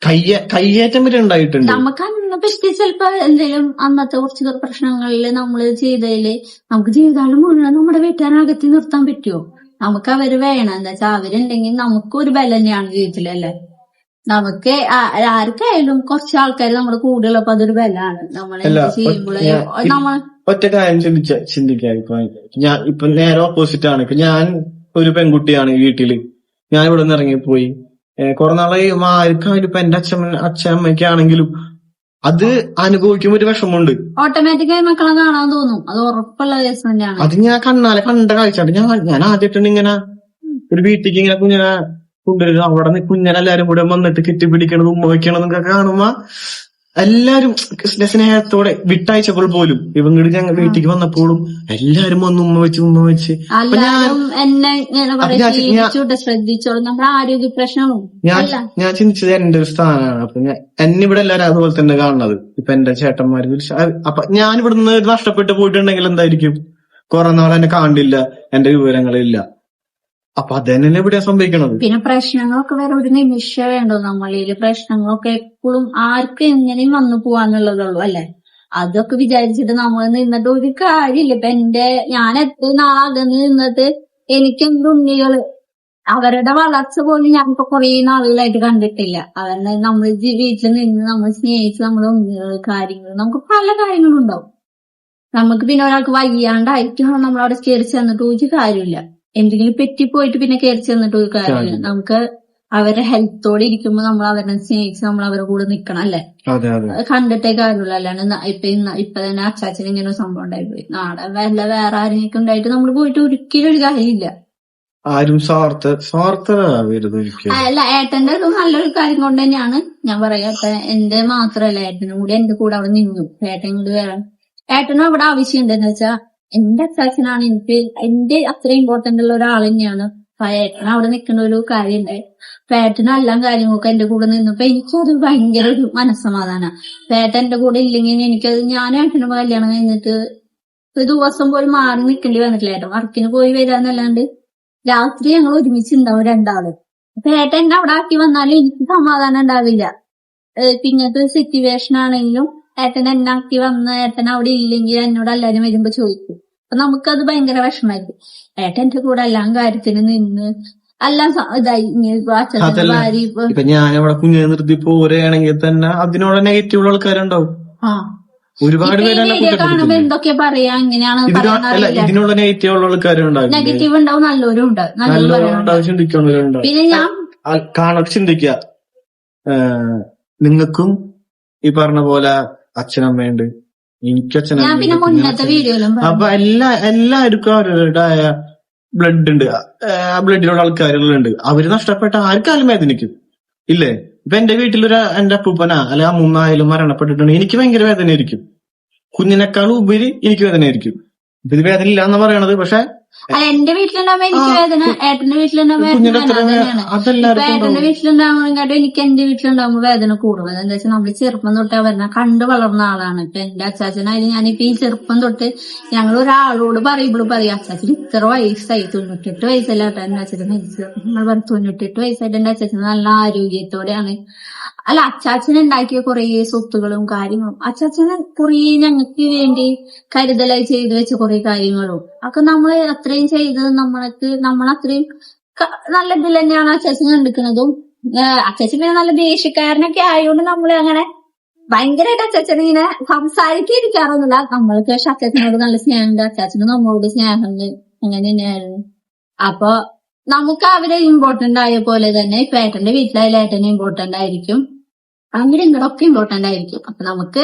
കയ്യേറ്റം വരെ ഉണ്ടായിട്ടുണ്ട്. നമുക്ക് അന്നത്തെ ചിലപ്പോ എന്തെങ്കിലും അന്നത്തെ കുറച്ച് പ്രശ്നങ്ങളില് നമ്മള് ചെയ്തതില് നമുക്ക് ജീവിതകാലം മുഴുവൻ നമ്മുടെ വീട്ടുകാരകത്തി നിർത്താൻ പറ്റുമോ? നമുക്ക് അവര് വേണം. എന്താ വെച്ചാൽ അവരുണ്ടെങ്കിൽ നമുക്ക് ഒരു ബലം തന്നെയാണ് ജീവിതത്തിലല്ലേ. നമുക്ക് ആർക്കായാലും കുറച്ച് ആൾക്കാർ നമ്മുടെ കൂടെ ഉള്ളപ്പോ അതൊരു ബലമാണ്. നമ്മൾ ചെയ്യുമ്പോഴേ ഒറ്റ കാര്യം ചിന്തിക്കാൻ ഞാൻ ഇപ്പൊ നേരെ ഓപ്പോസിറ്റ് ആണ്. ഇപ്പൊ ഞാൻ ഒരു പെൺകുട്ടിയാണ് വീട്ടില്, ഞാൻ ഇവിടെ നിന്ന് ഇറങ്ങിപ്പോയി കുറെ നാളായി. ആർക്കായാലും ഇപ്പൊ എന്റെ അച്ഛനമ്മയ്ക്കാണെങ്കിലും അത് അനുഭവിക്കുമ്പോ ഒരു വിഷമമുണ്ട്. ഓട്ടോമാറ്റിക്കായി മക്കളെ കാണാൻ തോന്നും, അത് ഉറപ്പുള്ള കേസ് തന്നെയാണ്. അത് ഞാൻ കണ്ട കാഴ്ചയാണ്. ഞാൻ ആദ്യമായിട്ടുണ്ട് ഇങ്ങനെ ഒരു വീട്ടിലേക്ക് ഇങ്ങനെ കുഞ്ഞിനെ കൊണ്ടുവരുന്നത്. അവിടെ കുഞ്ഞിനെല്ലാരും കൂടെ വന്നിട്ട് കെട്ടിപ്പിടിക്കണത്, ഉമ്മ വയ്ക്കണതൊക്കെ കാണുമ്പോ എല്ലാരും സ്നേഹത്തോടെ വിട്ടയച്ചപ്പോൾ പോലും ഇവങ്ങോട് ഞങ്ങൾ വീട്ടിലേക്ക് വന്നപ്പോഴും എല്ലാരും വന്ന് ഉമ്മ വെച്ച് എല്ലാരും എന്നെ ഇങ്ങനെ പറയും ശ്രദ്ധിച്ചോളും നമ്മുടെ ആരോഗ്യ പ്രശ്നവും ഞാൻ ചിന്തിച്ചത് എന്റെ ഒരു സ്ഥാനമാണ്. അപ്പൊ എന്നെ ഇവിടെ എല്ലാരും അതുപോലെ തന്നെ കാണുന്നത്. ഇപ്പൊ എന്റെ ചേട്ടന്മാര് അപ്പൊ ഞാൻ ഇവിടുന്ന് നഷ്ടപ്പെട്ടു പോയിട്ടുണ്ടെങ്കിൽ എന്തായിരിക്കും? കുറെ നാൾ എന്നെ കാണില്ല, എന്റെ വിവരങ്ങളില്ല. അപ്പൊ അതന്നെ ഇവിടെ സംഭവിക്കണത്. പിന്നെ പ്രശ്നങ്ങളൊക്കെ വേറെ ഒരു നിമിഷം വേണ്ടോ നമ്മളില്? പ്രശ്നങ്ങളൊക്കെ എപ്പോഴും ആർക്കും എങ്ങനെയും വന്നു പോവാന്നുള്ളതുള്ളൂ അല്ലെ? അതൊക്കെ വിചാരിച്ചിട്ട് നമ്മൾ നിന്നിട്ട് ഒരു കാര്യമില്ല. ഇപ്പൊ ഞാൻ എത്ര നാളകന്ന് നിന്നിട്ട് എനിക്കെന്ത് ഉണ്ണികള് അവരുടെ വളർച്ച പോലും ഞാനിപ്പോ കുറെ നാളുകളായിട്ട് കണ്ടിട്ടില്ല. അതന്നെ നമ്മൾ വീട്ടിൽ നിന്ന് നമ്മൾ സ്നേഹിച്ച് നമ്മുടെ ഉണ്ണികള് കാര്യങ്ങൾ നമുക്ക് പല കാര്യങ്ങളും ഉണ്ടാവും. നമുക്ക് പിന്നെ ഒരാൾക്ക് വയ്യാണ്ടായിട്ട് നമ്മളവിടെ കയറി ചെന്നിട്ട് ഒരു കാര്യമില്ല. എന്തെങ്കിലും പെറ്റിപ്പോയിട്ട് പിന്നെ കയറി ചെന്നിട്ട് ഒരു കാര്യമില്ല. നമുക്ക് അവരുടെ ഹെൽത്തോടെ ഇരിക്കുമ്പോ നമ്മൾ അവരെ സ്നേഹിച്ച് നമ്മൾ അവരുടെ കൂടെ നിക്കണം അല്ലെ? കണ്ടിട്ടേ കാര്യമുള്ളൂ. അല്ലാണ്ട് ഇപ്പൊ തന്നെ അച്ചാച്ചന് ഇങ്ങനെ ഒരു സംഭവം ഉണ്ടായിപ്പോയി, നാളെ വേറെ ആരെയൊക്കെ ഉണ്ടായിട്ട് നമ്മൾ പോയിട്ട് ഒരിക്കലും ഒരു കാര്യമില്ല. ആരും അല്ല, ഏട്ടന്റെ ഒരു നല്ലൊരു കാര്യം കൊണ്ട് തന്നെയാണ് ഞാൻ പറയാത്ത. എന്റെ മാത്രല്ല, ഏട്ടനും കൂടി എന്റെ കൂടെ അവിടെ നിന്നു. ഏട്ടൻ കൂടി വേറെ ഏട്ടനും അവിടെ ആവശ്യമുണ്ടെന്ന് വെച്ചാ എന്റെ അച്ചാച്ചനാണ് എനിക്ക് എന്റെ അത്ര ഇമ്പോർട്ടന്റ് ഉള്ള ഒരാൾ തന്നെയാണ്. ഏട്ടൻ അവിടെ നിൽക്കുന്ന ഒരു കാര്യമുണ്ട്. ഏട്ടനും എല്ലാം കാര്യങ്ങളൊക്കെ എന്റെ കൂടെ നിന്നപ്പോ എനിക്കത് ഭയങ്കര ഒരു മനസ്സമാധാന. ഏട്ടൻ എന്റെ കൂടെ ഇല്ലെങ്കിൽ എനിക്കത് ഞാൻ ഏട്ടന് കല്യാണം കഴിഞ്ഞിട്ട് ഒരു ദിവസം പോലും മാറി നിൽക്കേണ്ടി വന്നിട്ടില്ല. ഏട്ടൻ വർക്കിന് പോയി വരാന്നല്ലാണ്ട് രാത്രി ഞങ്ങൾ ഒരുമിച്ചുണ്ടാവും രണ്ടാള്. അപ്പൊ ഏട്ടൻ എന്നെ അവിടെ ആക്കി വന്നാലും എനിക്ക് സമാധാനം ഉണ്ടാവില്ല. ഇങ്ങനത്തെ ഒരു സിറ്റുവേഷൻ ആണെങ്കിലും ഏട്ടൻ എന്നെ ആക്കി വന്ന് ഏട്ടൻ അവിടെ ഇല്ലെങ്കിൽ എന്നോട് എല്ലാരും വരുമ്പോ ചോദിക്കും. അപ്പൊ നമുക്കത് ഭയങ്കര വിഷമായിരിക്കും. ഏട്ടൻ എന്റെ കൂടെ എല്ലാം കാര്യത്തിന് നിന്ന് എല്ലാം ഇതായി. അച്ഛന്റെ ഭാര്യ ഇപ്പൊ ഞാനവിടെ കുഞ്ഞിനെ നിർത്തി പോരുകയാണെങ്കിൽ തന്നെ അതിനോട് നെഗറ്റീവ് ആൾക്കാരുണ്ടാവും. ഒരുപാട് പേര് കാണുമ്പോ എന്തൊക്കെ പറയാ, ഇങ്ങനെയാണ് ഇതിനുള്ള നെഗറ്റീവ് ഉള്ള ആൾക്കാരുണ്ടാവും. നെഗറ്റീവ് ഉണ്ടാവും, നല്ലവരും ഉണ്ട്. ചിന്തിക്കുന്നവരുണ്ടാവും. പിന്നെ ഞാൻ ചിന്തിക്ക നിങ്ങൾക്കും ഈ പറഞ്ഞ പോലെ അച്ഛനമ്മയുണ്ട്, എനിക്കും അച്ഛനമ്മ. അപ്പൊ എല്ലാവർക്കും അവരുടേതായ ബ്ലഡ് ഉണ്ട്, ആ ബ്ലഡിലുള്ള ആൾക്കാരുകളുണ്ട്. അവര് നഷ്ടപ്പെട്ട ആർക്കാലും വേദനിക്കും ഇല്ലേ? ഇപ്പൊ എന്റെ വീട്ടിലൊരു എന്റെ അപ്പൂപ്പനാ അല്ലെ അമ്മൂമ്മ മരണപ്പെട്ടിട്ടുണ്ടെങ്കിൽ എനിക്ക് ഭയങ്കര വേദനയായിരിക്കും. കുഞ്ഞിനേക്കാളും ഉപരി എനിക്ക് വേദനയായിരിക്കും. ഇത് വേദന ഇല്ല എന്ന് പറയണത്, പക്ഷെ എന്റെ വീട്ടിലുണ്ടാവുമ്പോ എനിക്ക് വേദന, ഏട്ടന്റെ വീട്ടിലുണ്ടാവുമ്പോ ഏട്ടന്റെ വീട്ടിലുണ്ടാവുമ്പോഴാട്ടും എനിക്ക് എന്റെ വീട്ടിലുണ്ടാവുമ്പോ വേദന കൂടും. എന്താ വെച്ചാൽ നമ്മള് ചെറുപ്പം തൊട്ട് അവരെ കണ്ടു വളർന്ന ആളാണ്. ഇപ്പൊ എന്റെ അച്ചാച്ചനായാലും ഞാനിപ്പോ ഈ ചെറുപ്പം തൊട്ട് ഞങ്ങൾ ഒരാളോട് പറയുമ്പോഴും പറയും, അച്ചാച്ചന് ഇത്ര വയസ്സായി, 98 വയസ്സല്ല കേട്ടോ എന്റെ അച്ചാച്ചൻ മരിച്ചത്. നമ്മൾ പറയും 98 വയസ്സായിട്ട് എന്റെ അച്ചാച്ചന് നല്ല ആരോഗ്യത്തോടെയാണ്. അല്ല, അച്ചാച്ചന് ഉണ്ടാക്കിയ കുറെ സ്വത്തുകളും കാര്യങ്ങളും, അച്ചാച്ചന് കുറെ ഞങ്ങൾക്ക് വേണ്ടി കരുതലായി ചെയ്തു വെച്ച കുറെ കാര്യങ്ങളും ഒക്കെ നമ്മൾ അത്രയും ചെയ്തത് നമ്മളത്രയും നല്ല ഇതിൽ തന്നെയാണ് അച്ചാച്ചൻ കണ്ടിരിക്കുന്നതും. അച്ചാച്ചൻ പിന്നെ നല്ല ദേഷ്യക്കാരനൊക്കെ ആയതുകൊണ്ട് നമ്മള് അങ്ങനെ ഭയങ്കരമായിട്ട് അച്ചാച്ചൻ ഇങ്ങനെ സംസാരിക്കാതിരിക്കാറൊന്നുമില്ല. നമ്മൾക്ക് പക്ഷെ അച്ചാച്ചനോട് നല്ല സ്നേഹമുണ്ട്, അച്ചാച്ചന് നമ്മളോട് സ്നേഹമുണ്ട്. അങ്ങനെ തന്നെയായിരുന്നു. അപ്പൊ നമുക്ക് അവരെ ഇമ്പോർട്ടന്റ് ആയ പോലെ തന്നെ ഇപ്പൊ ഏട്ടന്റെ വീട്ടിലായാലും ഏട്ടനെ ഇമ്പോർട്ടന്റ് ആയിരിക്കും, അങ്ങനെ ഇങ്ങോട്ടൊക്കെ ഇമ്പോർട്ടന്റ് ആയിരിക്കും. അപ്പൊ നമുക്ക്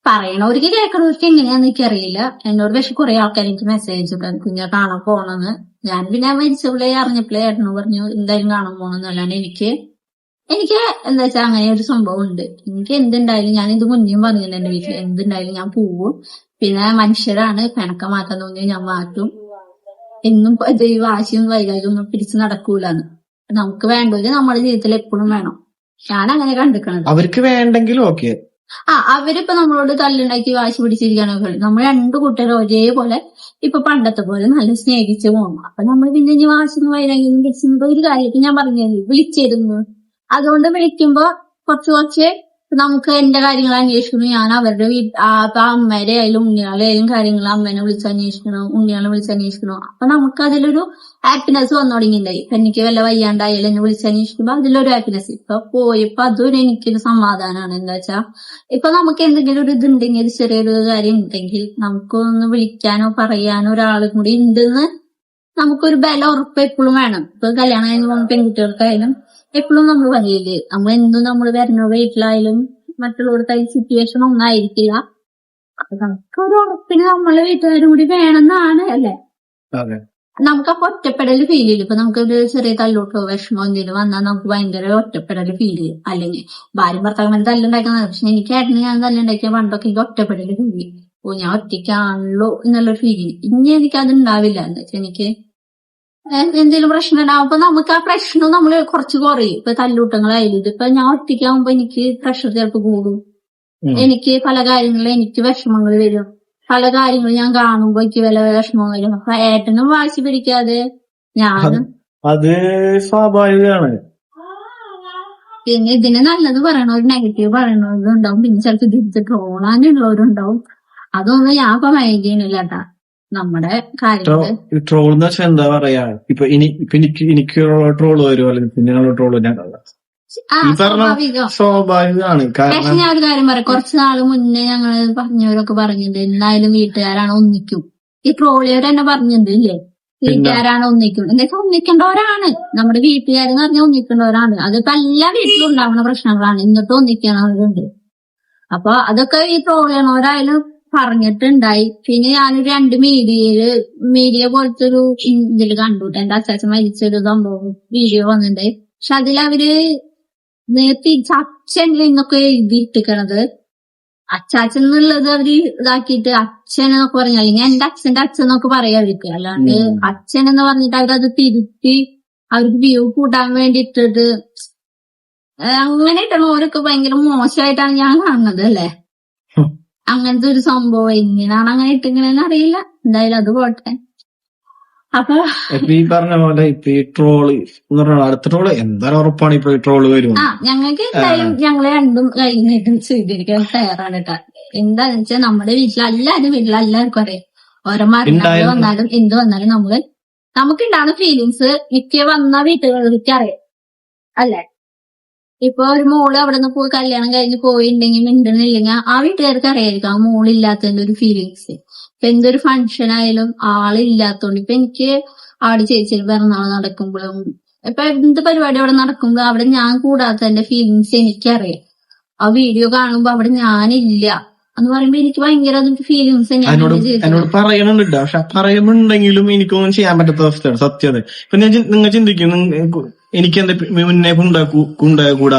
പറയണവർക്ക് കേൾക്കണവർക്ക് എങ്ങനെയാന്ന് എനിക്കറിയില്ല. എന്നോട് പക്ഷെ കുറെ ആൾക്കാർ എനിക്ക് മെസ്സേജ് ഇട്ടു കുഞ്ഞെ കാണാൻ പോണെന്ന്. ഞാൻ പിന്നെ മരിച്ചപ്പോഴേ അറിഞ്ഞപ്പോഴേ ഏട്ടനോട് പറഞ്ഞു എന്തായാലും കാണാൻ പോണെന്ന്. അല്ലാണ്ട് എനിക്ക് എന്താ വെച്ചാൽ അങ്ങനെ ഒരു സംഭവം ഉണ്ട്. എനിക്ക് എന്തുണ്ടായാലും ഞാൻ ഇത് മുന്നേയും പറഞ്ഞില്ല, എന്റെ വീട്ടിൽ എന്തുണ്ടായാലും ഞാൻ പോവും. പിന്നെ മനുഷ്യരാണ്, പിണക്കം മാറ്റാൻ തോന്നിയാൽ ഞാൻ മാറ്റും. എന്നും ഈ വാശിയും വൈകാരികം ഒന്നും പിടിച്ച് നടക്കൂലെന്ന്. നമുക്ക് വേണ്ടവര് നമ്മുടെ ജീവിതത്തിൽ എപ്പോഴും വേണം. ഞാൻ അങ്ങനെ കണ്ടിരിക്കണത്. അവർക്ക് വേണ്ടെങ്കിലും ഓക്കെ. അവരിപ്പോ നമ്മളോട് തല്ലുണ്ടാക്കി വാശി പിടിച്ചിരിക്കാനൊക്കെ നമ്മൾ രണ്ടു കൂട്ടരും ഒരേപോലെ ഇപ്പൊ പണ്ടത്തെ പോലെ നല്ല സ്നേഹിച്ച് പോകും. അപ്പൊ നമ്മൾ പിന്നെ ഇനി വാശിന്ന് വൈരാഗ്യം പിടിച്ചിരുന്നത് ഒരു കാര്യത്തിൽ ഞാൻ പറഞ്ഞു വിളിച്ചിരുന്നു. അതുകൊണ്ട് വിളിക്കുമ്പോ കുറച്ച് നമുക്ക് എന്റെ കാര്യങ്ങൾ അന്വേഷിക്കുന്നു. ഞാൻ അവരുടെ അപ്പൊ അമ്മയുടെ ആയാലും ഉണ്ണിയാളെ ആയാലും കാര്യങ്ങൾ അമ്മേനെ വിളിച്ച് അന്വേഷിക്കണം, ഉണ്ണിയാളെ വിളിച്ച് അന്വേഷിക്കണം. അപ്പൊ നമുക്ക് അതിലൊരു ഹാപ്പിനെസ് വന്നു തുടങ്ങിയിട്ടുണ്ടായി. ഇപ്പൊ എനിക്ക് വല്ല വയ്യാണ്ടായാലും എന്നെ വിളിച്ച് അന്വേഷിക്കുമ്പോ അതിലൊരു ഹാപ്പിനെസ്. ഇപ്പൊ പോയപ്പോ അതൊരു എനിക്കൊരു സമാധാനമാണ്. എന്താ വെച്ചാ ഇപ്പൊ നമുക്ക് എന്തെങ്കിലും ഒരു ഇതുണ്ടെങ്കിൽ, ഒരു ചെറിയൊരു കാര്യം ഉണ്ടെങ്കിൽ നമുക്കൊന്ന് വിളിക്കാനോ പറയാനോ ഒരാളും കൂടി ഉണ്ടെന്ന് നമുക്കൊരു ബലം ഉറപ്പ് എപ്പോഴും വേണം. ഇപ്പൊ കല്യാണം കഴിഞ്ഞ് പോകുന്ന പെൺകുട്ടികൾക്കായാലും എപ്പോഴും നമ്മൾ പറയില്ലേ, നമ്മൾ എന്തും നമ്മൾ വരുന്ന വീട്ടിലായാലും മറ്റുള്ളവർക്ക് സിറ്റുവേഷൻ ഒന്നും ആയിരിക്കില്ല. അപ്പൊ നമുക്കൊരു ഉറപ്പിന് നമ്മളെ വീട്ടുകാരും കൂടി വേണമെന്നാണ് അല്ലെ? നമുക്കപ്പൊ ഒറ്റപ്പെടൽ ഫീൽ ചെയ്യും. ഇപ്പൊ നമുക്കൊരു ചെറിയ തല്ലോട്ടോ വിഷമോ എന്തെങ്കിലും വന്നാൽ നമുക്ക് ഭയങ്കര ഒറ്റപ്പെടൽ ഫീൽ ചെയ്യും. അല്ലെങ്കിൽ ഭാര്യ ഭർത്താക്കന്മാർ തല്ലുണ്ടാക്കുന്നത്. പക്ഷെ എനിക്ക് ഏട്ടന് ഞാൻ തല്ലുണ്ടാക്കിയ പണ്ടൊക്കെ എനിക്ക് ഒറ്റപ്പെടൽ ഫീൽ ചെയ്യും. ഓ ഞാൻ ഒറ്റയ്ക്കാണല്ലോ എന്നുള്ളൊരു ഫീലിംഗ്. ഇനി എനിക്ക് അത് ഉണ്ടാവില്ല. എന്താ വെച്ചാൽ എനിക്ക് എന്തെങ്കിലും പ്രശ്നം ഉണ്ടാവും. അപ്പൊ നമുക്ക് ആ പ്രശ്നം നമ്മള് കുറച്ച് കുറയും. ഇപ്പൊ തല്ലൂട്ടങ്ങളായാലും ഇതിപ്പോ ഞാൻ ഒറ്റയ്ക്കാവുമ്പോ എനിക്ക് പ്രഷർ ചിലപ്പോ കൂടും. എനിക്ക് പല കാര്യങ്ങളും എനിക്ക് വിഷമങ്ങൾ വരും. പല കാര്യങ്ങളും ഞാൻ കാണുമ്പോ എനിക്ക് വില വിഷമം വരും. അപ്പൊ ഏട്ടനും വാശി പിടിക്കാതെ ഞാനും അത് സ്വാഭാവികമാണ്. പിന്നെ ഇതിന് നല്ലത് പറയണവരും നെഗറ്റീവ് പറയണവരും ഉണ്ടാവും. പിന്നെ ചിലപ്പോ തിരിച്ച് ട്രോളാനുള്ളവരുണ്ടാവും. അതൊന്നും ഞാൻ ഇപ്പൊ മൈൻഡ് ചെയ്യണില്ല കേട്ടാ. നമ്മുടെ കാര്യങ്ങള് ട്രോൾ എന്ന് വെച്ചാൽ എന്താ പറയാ, ഇപ്പൊ എനിക്ക് ട്രോള് വരുമോ അല്ലെങ്കിൽ പിന്നെ ട്രോള് ഞാൻ സ്വാഭാവികമാണ്. പക്ഷെ ഞാൻ ഒരു കാര്യം പറയാം, കുറച്ച് നാള് മുന്നേ ഞങ്ങള് പറഞ്ഞവരൊക്കെ പറഞ്ഞത് എന്തായാലും വീട്ടുകാരാണ് ഒന്നിക്കും. ഈ ട്രോളിയവർ തന്നെ പറഞ്ഞത് ഇല്ലേ, വീട്ടുകാരാണ് ഒന്നിക്കും. എന്നൊക്കെ ഒന്നിക്കേണ്ടവരാണ് നമ്മുടെ വീട്ടുകാരെന്ന് പറഞ്ഞാൽ ഒന്നിക്കേണ്ടവരാണ്. അതിപ്പോ എല്ലാ വീട്ടിലും ഉണ്ടാവുന്ന പ്രശ്നങ്ങളാണ്. എന്നിട്ട് ഒന്നിക്കണവരുണ്ട്. അപ്പൊ അതൊക്കെ ഈ ട്രോളിയണവരായാലും പറഞ്ഞിട്ടുണ്ടായി. പിന്നെ ഞാനൊരു 2 മീഡിയ പോലത്തെ ഒരു ഇതില് കണ്ടുട്ട് എന്റെ അച്ചാച്ചൻ മരിച്ചൊരു സംഭവം വീഡിയോ വന്നിട്ടുണ്ടായി. പക്ഷെ അതിലവര് തിരിച്ച് അച്ഛൻ എന്നൊക്കെ എഴുതിയിട്ടിക്കണത്. അച്ചാച്ചൻ എന്നുള്ളത് അവര് ഇതാക്കിയിട്ട് അച്ഛൻ എന്നൊക്കെ പറഞ്ഞു, അല്ലെങ്കിൽ എന്റെ അച്ഛന്റെ അച്ഛൻ എന്നൊക്കെ പറയാ അവർക്ക്. അല്ലാണ്ട് അച്ഛൻ എന്ന് പറഞ്ഞിട്ട് അവരത് തിരുത്തി അവർക്ക് വ്യൂ കൂട്ടാൻ വേണ്ടി ഇട്ടിട്ട് അങ്ങനെ ഇട്ടണോരൊക്കെ ഭയങ്കര മോശമായിട്ടാണ് ഞാൻ കാണുന്നത് അല്ലേ. അങ്ങനത്തെ ഒരു സംഭവം എങ്ങനെയാണ് അങ്ങനെ ഇട്ടിങ്ങനെന്ന് അറിയില്ല. എന്തായാലും അത് പോട്ടെ. അപ്പൊ ഈ പറഞ്ഞ പോലെ ഇപ്പൊ ഈ ട്രോള് എന്ന് പറഞ്ഞാൽ അടുത്ത ട്രോള് എന്തായാലും ഉറപ്പാണ് ഇപ്പൊ ഈ ട്രോള് വരും. ഞങ്ങൾക്ക് എന്തായാലും ഞങ്ങള് രണ്ടും കഴിഞ്ഞിട്ടും സ്വീകരിക്കാൻ തയ്യാറാണ് കേട്ടാ. എന്താന്ന് വെച്ചാൽ നമ്മുടെ വീട്ടിലെല്ലാവർക്കും അറിയാം. ഓരോ മരണങ്ങൾ വന്നാലും എന്ത് വന്നാലും നമുക്കുണ്ടാവുന്ന ഫീലിങ്സ് മിക്ക വന്ന വീട്ടുകാർക്ക് അറിയാം അല്ലേ. ഇപ്പൊ ഒരു മോള് അവിടെ നിന്ന് പോയി കല്യാണം കഴിഞ്ഞ് പോയിണ്ടെങ്കിൽ മിണ്ടണില്ലെങ്കിൽ ആ വീട്ടുകാർക്ക് അറിയായിരിക്കും ആ മോളില്ലാത്തതിന്റെ ഒരു ഫീലിങ്സ്. ഇപ്പൊ എന്തൊരു ഫംഗ്ഷൻ ആയാലും ആളില്ലാത്തോണ്ട് ഇപ്പൊ എനിക്ക് അവിടെ ചേച്ചിയുടെ പിറന്നാൾ നടക്കുമ്പോഴും ഇപ്പൊ എന്ത് പരിപാടി അവിടെ നടക്കുമ്പോഴും അവിടെ ഞാൻ കൂടാത്തതിന്റെ ഫീലിങ്സ് എനിക്കറിയാം. ആ വീഡിയോ കാണുമ്പോ അവിടെ ഞാനില്ല എന്ന് പറയുമ്പോ എനിക്ക് ഭയങ്കര അതിന്റെ ഫീലിങ്സ് എന്നോട് പറയണുണ്ട്. പക്ഷെ പറയുന്നുണ്ടെങ്കിലും എനിക്കൊന്നും ചെയ്യാൻ പറ്റാത്ത അവസ്ഥയാണ് സത്യത. ഇപ്പൊ നിങ്ങൾ ചിന്തിക്കും എനിക്ക് എന്താ മുന്നേ കൊണ്ടുപോകൂടാ,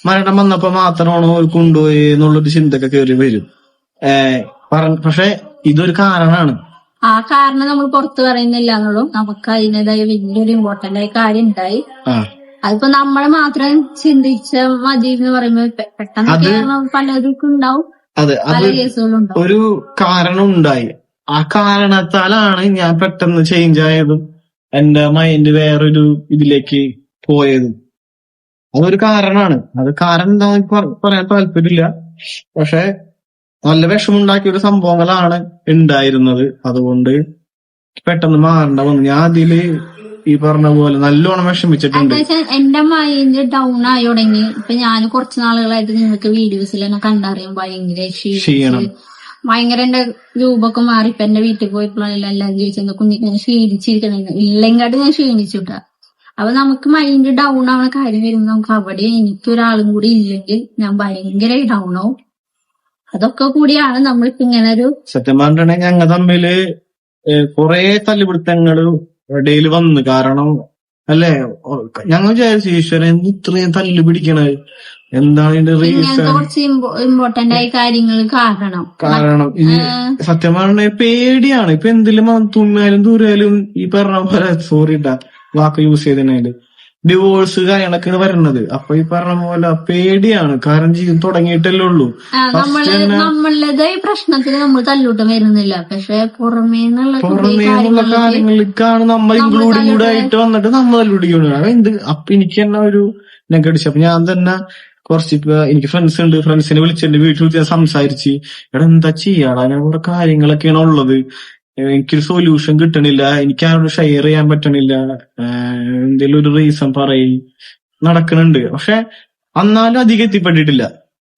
മരണം വന്നപ്പോ മാത്രമാണോ കൊണ്ടുപോയി എന്നുള്ളൊരു ചിന്തയൊക്കെ കയറി വരും. പക്ഷെ ഇതൊരു കാരണമാണ്. ആ കാരണം നമ്മൾ പുറത്ത് പറയുന്നില്ല എന്നുള്ളൂ. നമുക്ക് അതിൻ്റെതായ വലിയൊരു ഇമ്പോർട്ടന്റ് ആയ കാര്യം ഉണ്ടായി. അതിപ്പോ നമ്മള് മാത്രം ചിന്തിച്ച മതി എന്ന് പറയുമ്പോ പെട്ടെന്ന് പലർക്കും ഉണ്ടാവും. പല കേസുകളും ഉണ്ടാവും. ഒരു കാരണം ഉണ്ടായി. ആ കാരണത്താലാണ് ഞാൻ പെട്ടെന്ന് ചേഞ്ച് ആയതും എന്റെ മൈൻഡ് വേറൊരു ഇതിലേക്ക് പോയതും. അതൊരു കാരണമാണ്. അത് കാരണം എന്താണെന്ന് പറയാൻ താല്പര്യമില്ല. പക്ഷെ നല്ല വിഷമുണ്ടാക്കിയ ഒരു സംഭവങ്ങളാണ് ഉണ്ടായിരുന്നത്. അതുകൊണ്ട് പെട്ടെന്ന് മാറേണ്ട വന്നു. ഞാൻ അതില് ഈ പറഞ്ഞ പോലെ നല്ലോണം വിഷമിച്ചിട്ടുണ്ട്. എന്റെ മൈൻഡ് ഡൗൺ ആയി തുടങ്ങി. ഇപ്പൊ ഞാൻ കുറച്ച് നാളുകളായിട്ട് നിങ്ങൾക്ക് വീഡിയോസിൽ തന്നെ കണ്ടറിയാം ഭയങ്കര ക്ഷീണം. ഭയങ്കര എന്റെ രൂപമൊക്കെ മാറി. ഇപ്പൊ എന്റെ വീട്ടിൽ പോയപ്പോഴെല്ലാം ചോദിച്ചെന്താ കുഞ്ഞിക്ക് ക്ഷീണിച്ചിരിക്കണ ഇല്ലെങ്കാട്ട് ഞാൻ ക്ഷീണിച്ചുട്ടാ. അപ്പൊ നമുക്ക് മൈൻഡ് ഡൗൺ ആവുന്ന കാര്യം വരുമ്പോ നമുക്ക് അവിടെ എനിക്കൊരാളും കൂടി ഇല്ലെങ്കിൽ ഞാൻ ഭയങ്കര ഡൗൺ ആവും. അതൊക്കെ കൂടിയാണ് നമ്മളിപ്പോ ഇങ്ങനെ ഒരു സത്യം പറഞ്ഞിട്ടുണ്ടെങ്കിൽ ഞങ്ങൾ തമ്മില് കുറെ തല്ലുപിടുത്തങ്ങള് ഇടയിൽ വന്നു. കാരണം അല്ലേ ഞങ്ങൾ വിചാരിച്ചു ഈശ്വരൻ ഇത്രയും തല്ലു പിടിക്കണത് എന്താണ് ഇതിന്റെ റീസൺ. കുറച്ച് ഇമ്പോർട്ടന്റ് ആയ കാര്യങ്ങൾ കാരണം ഇത് സത്യം പറഞ്ഞ പേടിയാണ്. ഇപ്പൊ എന്തെങ്കിലും തുമ്മിയാലും ദൂരായാലും ഈ പറഞ്ഞ പോലെ സോറിട്ടാ വാക്ക് യൂസ് ചെയ്തതിനാല് ഡിവോഴ്സ് കാര്യങ്ങളൊക്കെ വരുന്നത്. അപ്പൊ ഈ പറഞ്ഞ പോലെ പേടിയാണ്. കാരണം ജീവിതം തുടങ്ങിയിട്ടല്ലേ ഉള്ളൂ. നമ്മളുടെ പ്രശ്നത്തിന് നമ്മൾ തല്ലൂട്ടം വരുന്നില്ല. പക്ഷെ പുറമേന്നുള്ള കാര്യങ്ങളിലേക്കാണ് നമ്മൾ ഇൻക്ലൂഡിങ് കൂടെ ആയിട്ട് വന്നിട്ട് നമ്മൾ തല്ലുപിടിക്കുന്നത്. എന്ത് അപ്പൊ എനിക്ക് തന്നെ ഒരു നെഗറ്റീവ്. അപ്പൊ ഞാൻ തന്നെ കുറച്ച് ഇപ്പൊ എനിക്ക് ഫ്രണ്ട്സ് ഉണ്ട്, ഫ്രണ്ട്സിനെ വിളിച്ചിട്ടുണ്ട്, വീട്ടിൽ വിളിച്ച് സംസാരിച്ച് എടാ എന്താ ചെയ്യാടാ, അങ്ങനെ കുറെ കാര്യങ്ങളൊക്കെയാണ് ഉള്ളത്, എനിക്കൊരു സൊല്യൂഷൻ കിട്ടണില്ല, എനിക്ക് ആരോട് ഷെയർ ചെയ്യാൻ പറ്റണില്ല, എന്തെങ്കിലും ഒരു റീസൺ പറയും നടക്കണുണ്ട്. പക്ഷെ എന്നാലും അധികം എത്തിപ്പെട്ടിട്ടില്ല.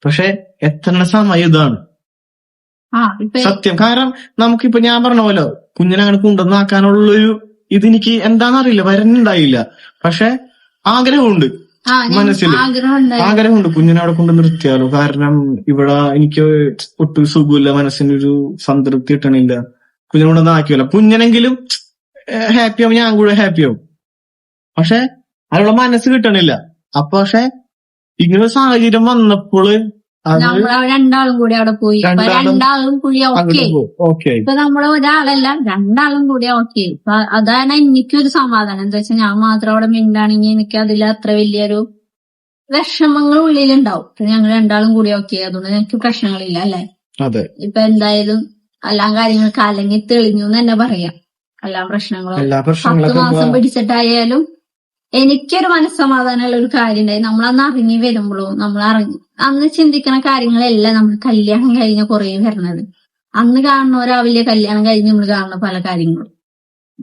പക്ഷെ എത്ര സമയം ഇതാണ് സത്യം. കാരണം നമുക്കിപ്പൊ ഞാൻ പറഞ്ഞ പോലെ കുഞ്ഞിനെ അങ്ങനെ കൊണ്ടുവന്നാക്കാനുള്ളൊരു ഇതെനിക്ക് എന്താണെന്നറിയില്ല, വരുന്നുണ്ടായില്ല. പക്ഷെ ആഗ്രഹമുണ്ട്, മനസ്സിൽ ആഗ്രഹമുണ്ട് കുഞ്ഞിനെ അവിടെ കൊണ്ട് നിർത്തിയാലോ. കാരണം ഇവിടെ എനിക്ക് ഒട്ടും സുഖമില്ല, മനസ്സിനൊരു സംതൃപ്തി കിട്ടണില്ല. കുഞ്ഞിനോടൊന്നും ആക്കിയല്ല, കുഞ്ഞിനെങ്കിലും ഹാപ്പി ആവും, ഞാൻ കൂടെ ഹാപ്പി ആവും. പക്ഷെ അതിനുള്ള മനസ്സ് കിട്ടണില്ല. അപ്പൊ പക്ഷെ ഇങ്ങനെ ഒരു സാഹചര്യം വന്നപ്പോൾ രണ്ടാളും കൂടി അവിടെ പോയി. രണ്ടാളും കൂടി ഓക്കെ. ഇപ്പൊ നമ്മള് ഒരാളല്ല, രണ്ടാളും കൂടി ഓക്കെ. അതാണ് എനിക്കൊരു സമാധാനം. എന്താ വെച്ചാൽ ഞാൻ മാത്രം അവിടെ മിണ്ടാണെങ്കിൽ എനിക്ക് അതിൽ അത്ര വലിയൊരു വിഷമങ്ങൾ ഉള്ളിലുണ്ടാവും. ഞങ്ങൾ രണ്ടാളും കൂടി ഓക്കെ, അതുകൊണ്ട് എനിക്ക് പ്രശ്നങ്ങളില്ല അല്ലെ. ഇപ്പൊ എന്തായാലും എല്ലാ കാര്യങ്ങളും കലങ്ങി തെളിഞ്ഞു എന്ന് തന്നെ പറയാം. എല്ലാ പ്രശ്നങ്ങളും 10 മാസം പിടിച്ചിട്ടായാലും എനിക്കൊരു മനസ്സമാധാനമുള്ള ഒരു കാര്യം ഉണ്ടായി. നമ്മളന്ന് ഇറങ്ങി വരുമ്പോഴും അന്ന് ചിന്തിക്കുന്ന കാര്യങ്ങളെല്ലാം നമ്മൾ കല്യാണം കഴിഞ്ഞ കുറെ വരണത്. അന്ന് കാണുന്ന വലിയ കല്യാണം കഴിഞ്ഞ് നമ്മൾ കാണുന്ന പല കാര്യങ്ങളും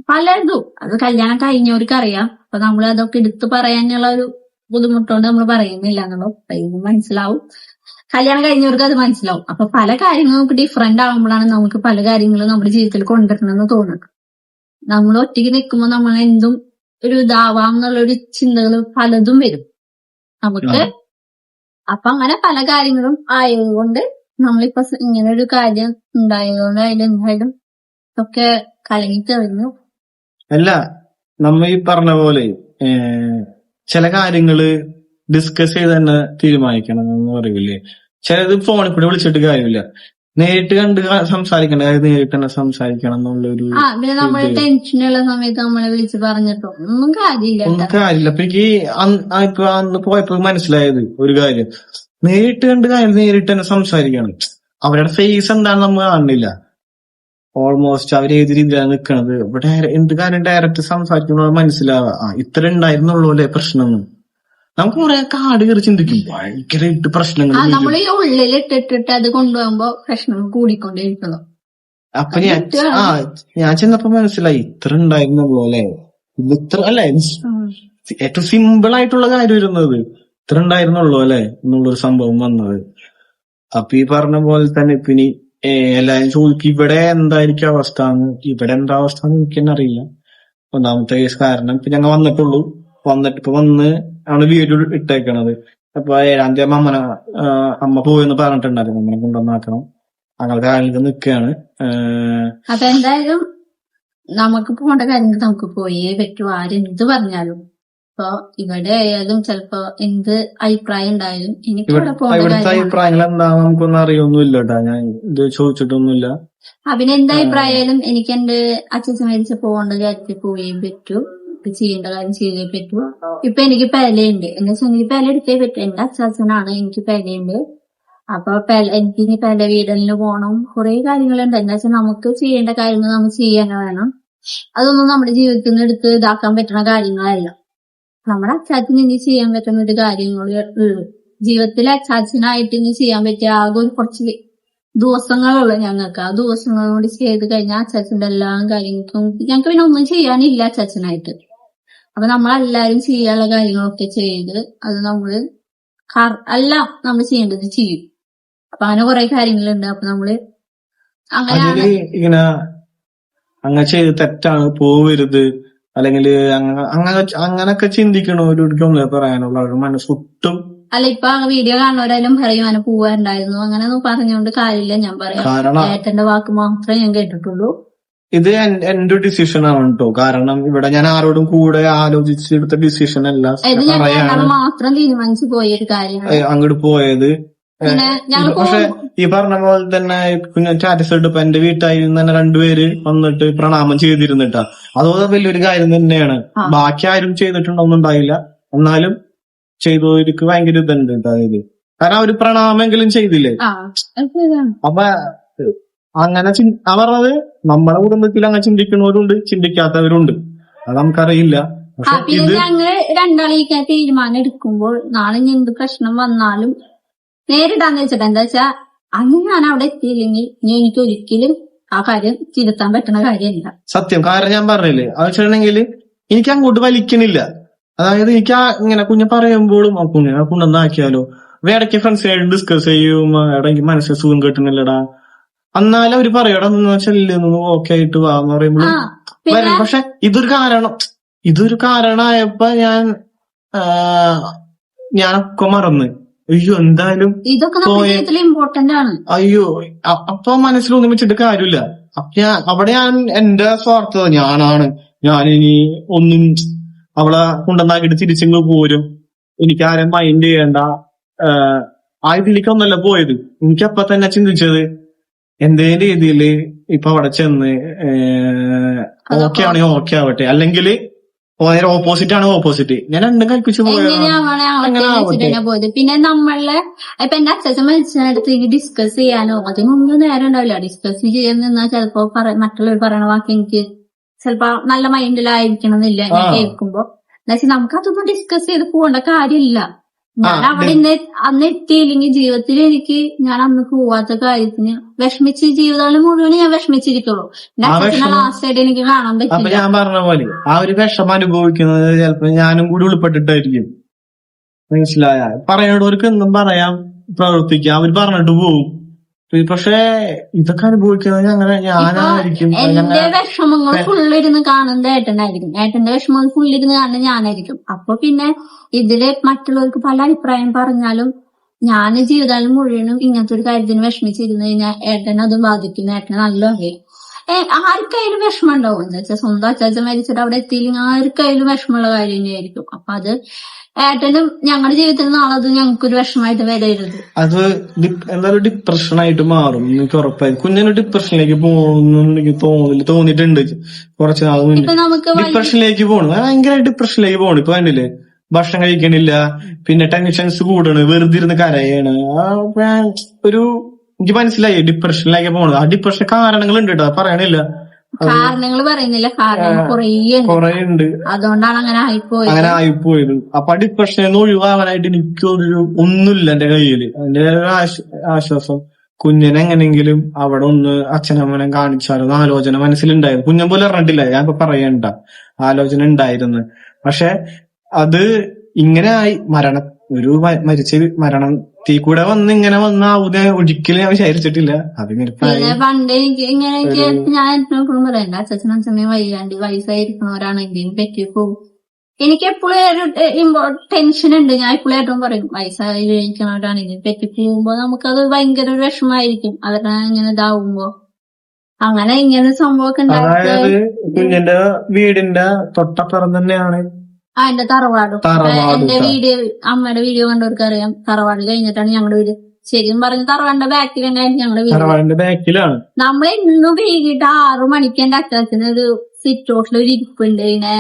പലതും അത് കല്യാണം കഴിഞ്ഞവർക്ക് അറിയാം. അപ്പൊ നമ്മൾ അതൊക്കെ എടുത്തു പറയാനുള്ള ഒരു ബുദ്ധിമുട്ടുകൊണ്ട് നമ്മൾ പറയുന്നില്ല എന്നുള്ളത് മനസ്സിലാവും. കല്യാണം കഴിഞ്ഞവർക്ക് അത് മനസ്സിലാവും. അപ്പൊ പല കാര്യങ്ങളും നമുക്ക് ഡിഫറെന്റ് ആകുമ്പോഴാണ് നമുക്ക് പല കാര്യങ്ങളും നമ്മുടെ ജീവിതത്തിൽ കൊണ്ടുവരണമെന്ന് തോന്നുന്നത്. നമ്മൾ ഒറ്റയ്ക്ക് നിൽക്കുമ്പോൾ നമ്മൾ എന്തും ഒരു ഇതാവാം എന്നുള്ളൊരു ചിന്തകൾ പലതും വരും നമുക്ക്. അപ്പൊ അങ്ങനെ പല കാര്യങ്ങളും ആയതുകൊണ്ട് നമ്മളിപ്പോ ഇങ്ങനെ ഒരു കാര്യം ഉണ്ടായതുകൊണ്ട് അതിലെന്തായാലും ഒക്കെ കലങ്ങി തെളിഞ്ഞു. അല്ല, നമ്മ ഈ പറഞ്ഞ പോലെ ചില കാര്യങ്ങള് ഡിസ്കസ് ചെയ്ത് തന്നെ തീരുമാനിക്കണം എന്ന് പറയില്ലേ. ചിലത് ഫോണിൽ കൂടെ വിളിച്ചിട്ട് കാര്യമില്ല, നേരിട്ട് കണ്ട് സംസാരിക്കണം. അതായത് നേരിട്ട് തന്നെ സംസാരിക്കണം എന്നുള്ളൊരു പിന്നെ നമ്മള് ടെൻഷനുള്ള സമയത്ത് നമ്മളെ വിളിച്ച് പറഞ്ഞിട്ടോ ഒന്നും കാര്യമില്ല. അപ്പൊ എനിക്ക് ഇപ്പൊ അന്ന് പോയപ്പോ മനസ്സിലായത് ഒരു കാര്യം, നേരിട്ട് കണ്ട് കാര്യം നേരിട്ട് തന്നെ സംസാരിക്കണം. അവരുടെ ഫേസ് എന്താണെന്ന് നമ്മൾ കാണുന്നില്ല. ഓൾമോസ്റ്റ് അവർ ഏത് രീതിയിലാണ് നിൽക്കണത്. ഇവിടെ എന്ത് കാര്യം ഡയറക്റ്റ് സംസാരിക്കുമ്പോൾ മനസ്സിലാവുക ഇത്ര ഉണ്ടായിരുന്നുള്ളൂ അല്ലെ പ്രശ്നം. നമുക്ക് കുറെ കാട് കയറി ചിന്തിക്കും, ഭയങ്കരമായിട്ട് പ്രശ്നങ്ങൾ നമ്മൾ ഈ ഉള്ളിലിട്ടിട്ട് അത് കൊണ്ടുപോകുമ്പോ പ്രശ്നങ്ങൾ കൂടിക്കൊണ്ടിരിക്കണം. അപ്പൊ ഞാൻ ചെന്നപ്പോ മനസ്സിലായി ഇത്ര ഉണ്ടായിരുന്നുള്ളൂ അല്ലെ. ഇത് ഇത്ര അല്ലെ ഏറ്റവും സിമ്പിൾ ആയിട്ടുള്ള കാര്യം വരുന്നത് ഇത്ര ഉണ്ടായിരുന്നുള്ളൂ അല്ലെ എന്നുള്ളൊരു സംഭവം വന്നത്. അപ്പൊ ഈ പറഞ്ഞ പോലെ തന്നെ ഇപ്പൊ ഇനി എല്ലാരും ചോദിക്കും ഇവിടെ എന്തായിരിക്കും അവസ്ഥ, ഇവിടെ എന്താ അവസ്ഥ എനിക്ക് തന്നെ അറിയില്ല. ഒന്നാമത്തെ കേസ് കാരണം ഇപ്പൊ ഞങ്ങൾ വന്നിട്ടുള്ളൂ. ഇപ്പൊ വന്ന് ആണ് വീഡിയോ ഇട്ടേക്കണത്. അപ്പൊ 7-ാം തീയതി അമ്മ പോയെന്ന് പറഞ്ഞിട്ടുണ്ടായിരുന്നു, നമ്മളെ കൊണ്ടുവന്നാക്കണം. അങ്ങനത്തെ കാര്യങ്ങൾ നിൽക്കുകയാണ്. അപ്പൊ എന്തായാലും നമുക്ക് പോകേണ്ട കാര്യങ്ങൾ നമുക്ക് പോയേ പറ്റൂ, ആരെന്ത് പറഞ്ഞാലും. ഇപ്പൊ ഇവിടെ ആയാലും ചിലപ്പോ എന്ത് അഭിപ്രായം ഉണ്ടായാലും എനിക്ക് ഇവിടുത്തെ അഭിപ്രായങ്ങൾ എന്താണെന്ന് നമുക്കൊന്നും അറിയൊന്നുമില്ല കേട്ടാ. ഞാൻ ഇത് ചോദിച്ചിട്ടൊന്നുമില്ല. പിന്നെ എന്ത് അഭിപ്രായാലും എനിക്ക് എന്റെ അച്ഛൻ മരിച്ച പോകേണ്ട കാര്യത്തിൽ പോയേ പറ്റൂ, ചെയ്യേണ്ട കാര്യം ചെയ്തേ പറ്റൂ. ഇപ്പൊ എനിക്ക് പെലയുണ്ട്, എന്ന് വെച്ചാൽ എനിക്ക് പെല എടുത്തേ പറ്റൂ. എന്റെ അച്ഛനാണ്, എനിക്ക് പെലയുണ്ട്. അപ്പൊ എനിക്ക് ഇനി പെല വീടലിന് പോകണം, കുറെ കാര്യങ്ങളുണ്ട്. എന്താ വെച്ചാൽ നമുക്ക് ചെയ്യേണ്ട കാര്യങ്ങൾ നമ്മൾ ചെയ്യാൻ വേണം. അതൊന്നും നമ്മുടെ ജീവിതത്തിൽ നിന്ന് എടുത്ത് ഇതാക്കാൻ പറ്റുന്ന കാര്യങ്ങളല്ല. നമ്മുടെ അച്ചാച്ചന് ഇനി ചെയ്യാൻ പറ്റുന്ന ഒരു കാര്യങ്ങളേ ഉള്ളൂ ജീവിതത്തിൽ. അച്ചാച്ചനായിട്ട് ഇനി ചെയ്യാൻ പറ്റിയ ആകെ ഒരു കുറച്ച് ദിവസങ്ങളുള്ളൂ ഞങ്ങൾക്ക്. ആ ദിവസങ്ങൾ കൂടി ചെയ്ത് കഴിഞ്ഞാൽ അച്ചാച്ചന്റെ എല്ലാ കാര്യങ്ങൾക്കും ഞങ്ങൾക്ക് പിന്നെ ഒന്നും ചെയ്യാനില്ല അച്ചാച്ചനായിട്ട്. അപ്പൊ നമ്മളെല്ലാരും ചെയ്യാനുള്ള കാര്യങ്ങളൊക്കെ ചെയ്ത് അത് നമ്മള് എല്ലാം നമ്മൾ ചെയ്യേണ്ടത് ചെയ്യും. അപ്പൊ അങ്ങനെ കുറെ കാര്യങ്ങളുണ്ട്. അപ്പൊ നമ്മള് അങ്ങനെ ചെയ്ത് തെറ്റാണ്, പോവരുത്, അല്ലെങ്കിൽ അങ്ങനൊക്കെ ചിന്തിക്കണവരോടൊക്കെ പറയാനുള്ള മനസ്സൊട്ടും അല്ല. ഇപ്പൊ വീഡിയോ കാണുന്നവരായാലും പറയും അങ്ങനെ പോവാറുണ്ടായിരുന്നു, അങ്ങനെ പറഞ്ഞുകൊണ്ട് കാര്യമില്ല. ഞാൻ പറയാം, ഏട്ടന്റെ വാക്ക് മാത്രമേ ഞാൻ കേട്ടിട്ടുള്ളൂ. ഇത് എന്റെ ഡിസിഷൻ ആണ് കേട്ടോ. കാരണം ഇവിടെ ഞാൻ ആരോടും കൂടെ ആലോചിച്ചെടുത്ത ഡിസിഷൻ അല്ല, മാത്രം തീരുമാനിച്ചു പോയൊരു കാര്യം അങ്ങോട്ട് പോയത്. പക്ഷെ ഈ പറഞ്ഞ പോലെ തന്നെ സ്റ്റാറ്റസ് ഇട്ടപ്പോ എന്റെ വീട്ടായിരുന്നു തന്നെ 2 പേര് വന്നിട്ട് പ്രണാമം ചെയ്തിരുന്നിട്ടാ. അതുപോലെ വലിയൊരു കാര്യം തന്നെയാണ്. ബാക്കി ആരും ചെയ്തിട്ടുണ്ടോന്നുണ്ടായില്ല, എന്നാലും ചെയ്തവർക്ക് ഭയങ്കര ഇതുണ്ട് അതായത്. കാരണം അവര് പ്രണാമെങ്കിലും ചെയ്തില്ലേ. അപ്പൊ അങ്ങനെ പറഞ്ഞത് നമ്മുടെ കുടുംബത്തിൽ അങ്ങനെ ചിന്തിക്കുന്നവരുണ്ട്, ചിന്തിക്കാത്തവരുണ്ട്. അത് നമുക്കറിയില്ല. പിന്നെ ഞങ്ങൾ രണ്ടാളേക്ക് തീരുമാനം എടുക്കുമ്പോൾ നാളെ എന്ത് പ്രശ്നം വന്നാലും നേരിടാന്ന് വെച്ചിട്ട് എന്താ വെച്ചാ അന്ന് ഞാൻ അവിടെ എത്തിയില്ലെങ്കിൽ എനിക്ക് ഒരിക്കലും ആ കാര്യം തിരുത്താൻ പറ്റുന്ന കാര്യമല്ല. സത്യം. കാരണം ഞാൻ പറഞ്ഞില്ലേ, അത് വെച്ചിട്ടുണ്ടെങ്കിൽ എനിക്ക് അങ്ങോട്ട് വലിക്കണില്ല. അതായത് എനിക്ക് ഇങ്ങനെ കുഞ്ഞ് പറയുമ്പോഴും കുഞ്ഞൊന്നാക്കിയാലോ, ഇടയ്ക്ക് ഫ്രണ്ട്സിനായിട്ട് ഡിസ്കസ് ചെയ്യും, ഇടയ്ക്ക് മനസ്സിൽ സുഖം കിട്ടുന്നില്ലടാ, എന്നാലും അവര് പറയടാ ചെല്ലുന്നു ഓക്കെ ആയിട്ട് വാന്ന് പറയുമ്പോൾ വരും. പക്ഷെ ഇതൊരു കാരണമായപ്പോ ഞാനൊക്കെ മറന്ന് അയ്യോ എന്തായാലും ഇമ്പോർട്ടന്റ് ആണ്. അയ്യോ അപ്പൊ മനസ്സിലൊന്നും വെച്ചിട്ട് കാര്യമില്ല. അപ്പൊ അവിടെ ഞാൻ എന്റെ സ്വാർത്ഥത, ഞാനിനി ഒന്നും അവളെ കൊണ്ടുവന്നാക്കിട്ട് തിരിച്ചിങ്ങ് പോരും, എനിക്ക് ആരും മൈൻഡ് ചെയ്യണ്ട, ആ ഇതിലേക്കൊന്നല്ല പോയത്. എനിക്കപ്പൊ തന്നെ ചിന്തിച്ചത് എന്തേലും രീതിയില് ഇപ്പൊ അവിടെ ചെന്ന് ഓക്കെ ആണെങ്കിൽ ഓക്കെ ആവട്ടെ, അല്ലെങ്കിൽ നേരെ ഓപ്പോസിറ്റ് ആണ് ഓപ്പോസിറ്റ്, ഞാൻ രണ്ടും കൽപ്പിച്ച് പോയത്. പിന്നെ നമ്മളെ ഇപ്പൊ എന്റെ അച്ഛൻ മരിച്ചടുത്ത് ഡിസ്കസ് ചെയ്യാനോ അതിനൊന്നും നേരം ഉണ്ടാവില്ല. ഡിസ്കസ് ചെയ്യാൻ നിന്നാ ചിലപ്പോ മറ്റുള്ളവർ പറയണ വാക്ക് എനിക്ക് ചിലപ്പോ നല്ല മൈൻഡിലായിരിക്കണം എന്നില്ല ഞാൻ കേൾക്കുമ്പോ. എന്നുവെച്ചാൽ നമുക്ക് അതൊന്നും ഡിസ്കസ് ചെയ്ത് പോകേണ്ട കാര്യമില്ല. ഞാൻ അവിടെ അന്ന് എത്തിയില്ലെങ്കിൽ ജീവിതത്തിൽ എനിക്ക് ഞാൻ അന്ന് പോവാത്ത കാര്യത്തിന് വിഷമിച്ച് ജീവിതകാലം മുഴുവൻ ഞാൻ വിഷമിച്ചിരിക്കുള്ളൂ. ലാസ്റ്റ് ആയിട്ട് എനിക്ക് കാണാൻ പറ്റില്ല. അപ്പൊ ഞാൻ പറഞ്ഞ പോലെ ആ ഒരു വിഷമം അനുഭവിക്കുന്നത് ചിലപ്പോ ഞാനും കൂടി ഉൾപ്പെട്ടിട്ടായിരിക്കും. മനസ്സിലായ പറയണവർക്ക് എന്തും പറയാം, പ്രവർത്തിക്കാം, അവര് പറഞ്ഞിട്ട് പോവും. പക്ഷെ ഇതൊക്കെ അനുഭവിക്കുന്നത് ഞാനായിരിക്കും. എന്റെ വിഷമങ്ങൾ ഫുള്ളിരുന്ന് കാണുന്നത് ഏട്ടനായിരിക്കും, ഏട്ടന്റെ വിഷമങ്ങൾ ഫുള്ളിരുന്ന് കാണുന്നത് ഞാനായിരിക്കും. അപ്പൊ പിന്നെ ഇതില് മറ്റുള്ളവർക്ക് പല അഭിപ്രായം പറഞ്ഞാലും ഞാൻ ജീവിതകാലം മുഴുവനും ഇങ്ങനത്തെ ഒരു കാര്യത്തിന് വിഷമിച്ചിരുന്നു കഴിഞ്ഞാൽ ഏട്ടനെ അത് ബാധിക്കും. ഏട്ടനെ നല്ല അറിയാം. ആർക്കായാലും വിഷമം ഉണ്ടാവും. എന്താ വെച്ചാൽ സ്വന്തം അച്ചാച്ചൻ മരിച്ചിട്ട് അവിടെ എത്തിയില്ലെങ്കിൽ ആർക്കായാലും വിഷമമുള്ള കാര്യം തന്നെയായിരിക്കും. അപ്പൊ അത് ഏട്ടനും ഞങ്ങളുടെ ജീവിതത്തിൽ നാളെ അത് ഞങ്ങൾക്കൊരു വിഷമമായിട്ട് വരരുത്. അത് എന്തായാലും ഡിപ്രഷനായിട്ട് മാറും, എനിക്ക് ഉറപ്പായി. കുഞ്ഞിന് ഡിപ്രഷനിലേക്ക് പോകുന്നു തോന്നിയിട്ടുണ്ട് കുറച്ച് നാൾ മുന്നേ. ഡിപ്രഷനിലേക്ക് പോണു, ഭയങ്കര ഡിപ്രഷനിലേക്ക് പോണു. ഇപ്പൊ കണ്ടില്ലേ, ഭക്ഷണം കഴിക്കണില്ല, പിന്നെ ടെൻഷൻസ് കൂടണ്, വെറുതെ ഇരുന്ന് കരയാണ്. ഒരു എനിക്ക് മനസ്സിലായി ഡിപ്രഷനിലേക്ക് പോണത്. ആ ഡിപ്രഷൻ കാരണങ്ങളുണ്ട് കേട്ടോ, പറയണില്ല, കാരണങ്ങൾ പറയുന്നില്ല, കാരണം കുറേ ഉണ്ട്. അതുകൊണ്ടാണ് അങ്ങനെ ആയിപ്പോയത്. അപ്പൊ ആ ഡിപ്രഷനിൽ നിന്ന് ഒഴിവാകാനായിട്ട് എനിക്കൊരു ഒന്നുമില്ല എന്റെ കയ്യില്. അതിന്റെ ആശ്വാസം കുഞ്ഞിനെ എങ്ങനെങ്കിലും അവിടെ ഒന്ന് അച്ഛനമ്മനെ കാണിച്ചാലോ ആലോചന മനസ്സിലുണ്ടായിരുന്നു. കുഞ്ഞൻ പോലും അറിഞ്ഞിട്ടില്ല, ഞാൻ ഇപ്പൊ പറയണ്ട, ആലോചന ഉണ്ടായിരുന്നു. പക്ഷെ അത് ഇങ്ങനെ ആയി. മരണത്തിൽ കൂടെ ഇങ്ങനെ വന്നാവുന്ന ഒരിക്കലും ഞാൻ വിചാരിച്ചിട്ടില്ല. അതിങ്ങനെ പണ്ട് ഇങ്ങനെ ഞാൻ എപ്പോഴും പറയണ്ട, അച്ഛനച്ഛനെ വയ്യാണ്ട് വയസ്സായിരിക്കണവരാണെങ്കിലും പറ്റി പോകും. എനിക്ക് എപ്പോഴും ഒരു ടെൻഷൻ ഉണ്ട്. ഞാൻ എപ്പോഴും ഏറ്റവും പറയും, വയസ്സായി കഴിക്കണവരാണെങ്കിലും പറ്റി പോകുമ്പോ നമുക്കത് ഭയങ്കര ഒരു വിഷമായിരിക്കും അവരെ ഇങ്ങനെ ഇതാവുമ്പോ. അങ്ങനെ ഇങ്ങനെ സംഭവമൊക്കെ ഉണ്ടായത് കുഞ്ഞിന്റെ വീടിന്റെ തൊട്ടപ്പുറം തന്നെയാണ് എന്റെ തറവാട്. എന്റെ അമ്മയുടെ വീഡിയോ കണ്ടവർക്ക് അറിയാം, തറവാട് കഴിഞ്ഞിട്ടാണ് ഞങ്ങളുടെ വീട്. ശരിക്കും പറഞ്ഞ തറവാടിന്റെ ബാക്കിൽ തന്നെയായിരുന്നു ഞങ്ങളുടെ വീട്. നമ്മളെന്നും വൈകിട്ട് 6 മണിക്ക് എന്റെ അച്ഛന് ഒരു സിറ്റ് ഔട്ടിൽ ഒരു ഇരിപ്പുണ്ട്. ഇങ്ങനെ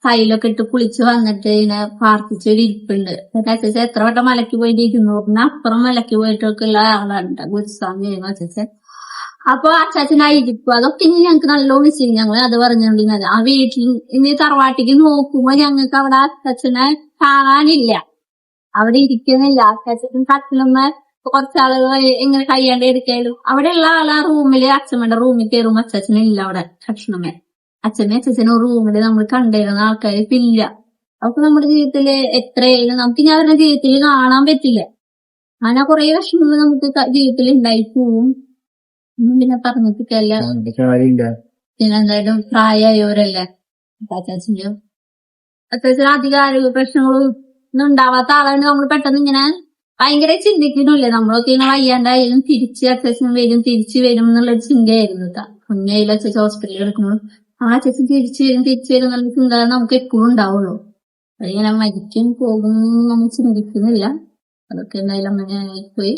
കയ്യിലൊക്കെ ഇട്ട് കുളിച്ച് വന്നിട്ട് ഇങ്ങനെ പ്രാർത്ഥിച്ച ഒരു ഇരിപ്പുണ്ട്. എന്റെ അച്ഛൻ എത്ര വട്ടം മലക്ക് പോയിട്ട് 200 അപ്പുറം മലക്ക് പോയിട്ടൊക്കെ ഉള്ള ആളാണ് ഗുരുസ്വാമി അച്ഛൻ. അപ്പൊ അച്ചാച്ചനാ ഇരിക്കും. അതൊക്കെ ഇനി ഞങ്ങക്ക് നല്ലോണം ചെയ്യും. ഞങ്ങൾ അത് പറഞ്ഞോണ്ടിരുന്നത് ആ വീട്ടിൽ ഇനി തറവാട്ടിക്ക് നോക്കുമ്പോ ഞങ്ങൾക്ക് അവിടെ അച്ചാച്ചനെ കാണാനില്ല, അവിടെ ഇരിക്കുന്നില്ല. അച്ചാച്ചനും കട്ടിലുമ്മ കുറച്ചാളുകൾ ഇങ്ങനെ കയ്യാണ്ട് ഇരിക്കാലും അവിടെയുള്ള ആളാ റൂമില് അച്ഛമ്മയുടെ റൂമിൽ കയറുമ്പോ അച്ചാച്ചനില്ല അവിടെ കഷ്ണമ്മ. അച്ഛനും റൂമില് നമ്മൾ കണ്ടിരുന്ന ആൾക്കാർ ഇല്ല. അപ്പൊ നമ്മുടെ ജീവിതത്തില് എത്രയായാലും നമുക്ക് ഇനി അവരുടെ ജീവിതത്തിൽ കാണാൻ പറ്റില്ല. അങ്ങനെ കുറെ വിഷമങ്ങൾ നമുക്ക് ജീവിതത്തിൽ ഉണ്ടായി പോവും. പിന്നെ പറഞ്ഞിട്ടില്ല. പിന്നെ എന്തായാലും പ്രായമായവരല്ലേ അത്യാവശ്യം അധികം ആരോഗ്യ പ്രശ്നങ്ങളും ഒന്നും ഉണ്ടാവാത്ത ആളാണ്. നമ്മൾ പെട്ടെന്ന് ഇങ്ങനെ ഭയങ്കര ചിന്തിക്കുന്നില്ലേ, നമ്മളൊക്കെ ഇങ്ങനെ വയ്യാണ്ടായാലും അത്യാവശ്യം വരും തിരിച്ചു വരും എന്നുള്ളൊരു ചിന്തയായിരുന്നു. കുഞ്ഞയിലും അച്ഛൻ ഹോസ്പിറ്റലിൽ കിടക്കുമ്പോൾ അച്ഛൻ തിരിച്ചു വരും എന്നുള്ള ചിന്ത നമുക്ക് എപ്പോഴും ഉണ്ടാവുള്ളൂ. അതിങ്ങനെ മരിക്കും പോകും നമ്മൾ ചിന്തിക്കുന്നില്ല. അതൊക്കെ എന്തായാലും അങ്ങനെ പോയി.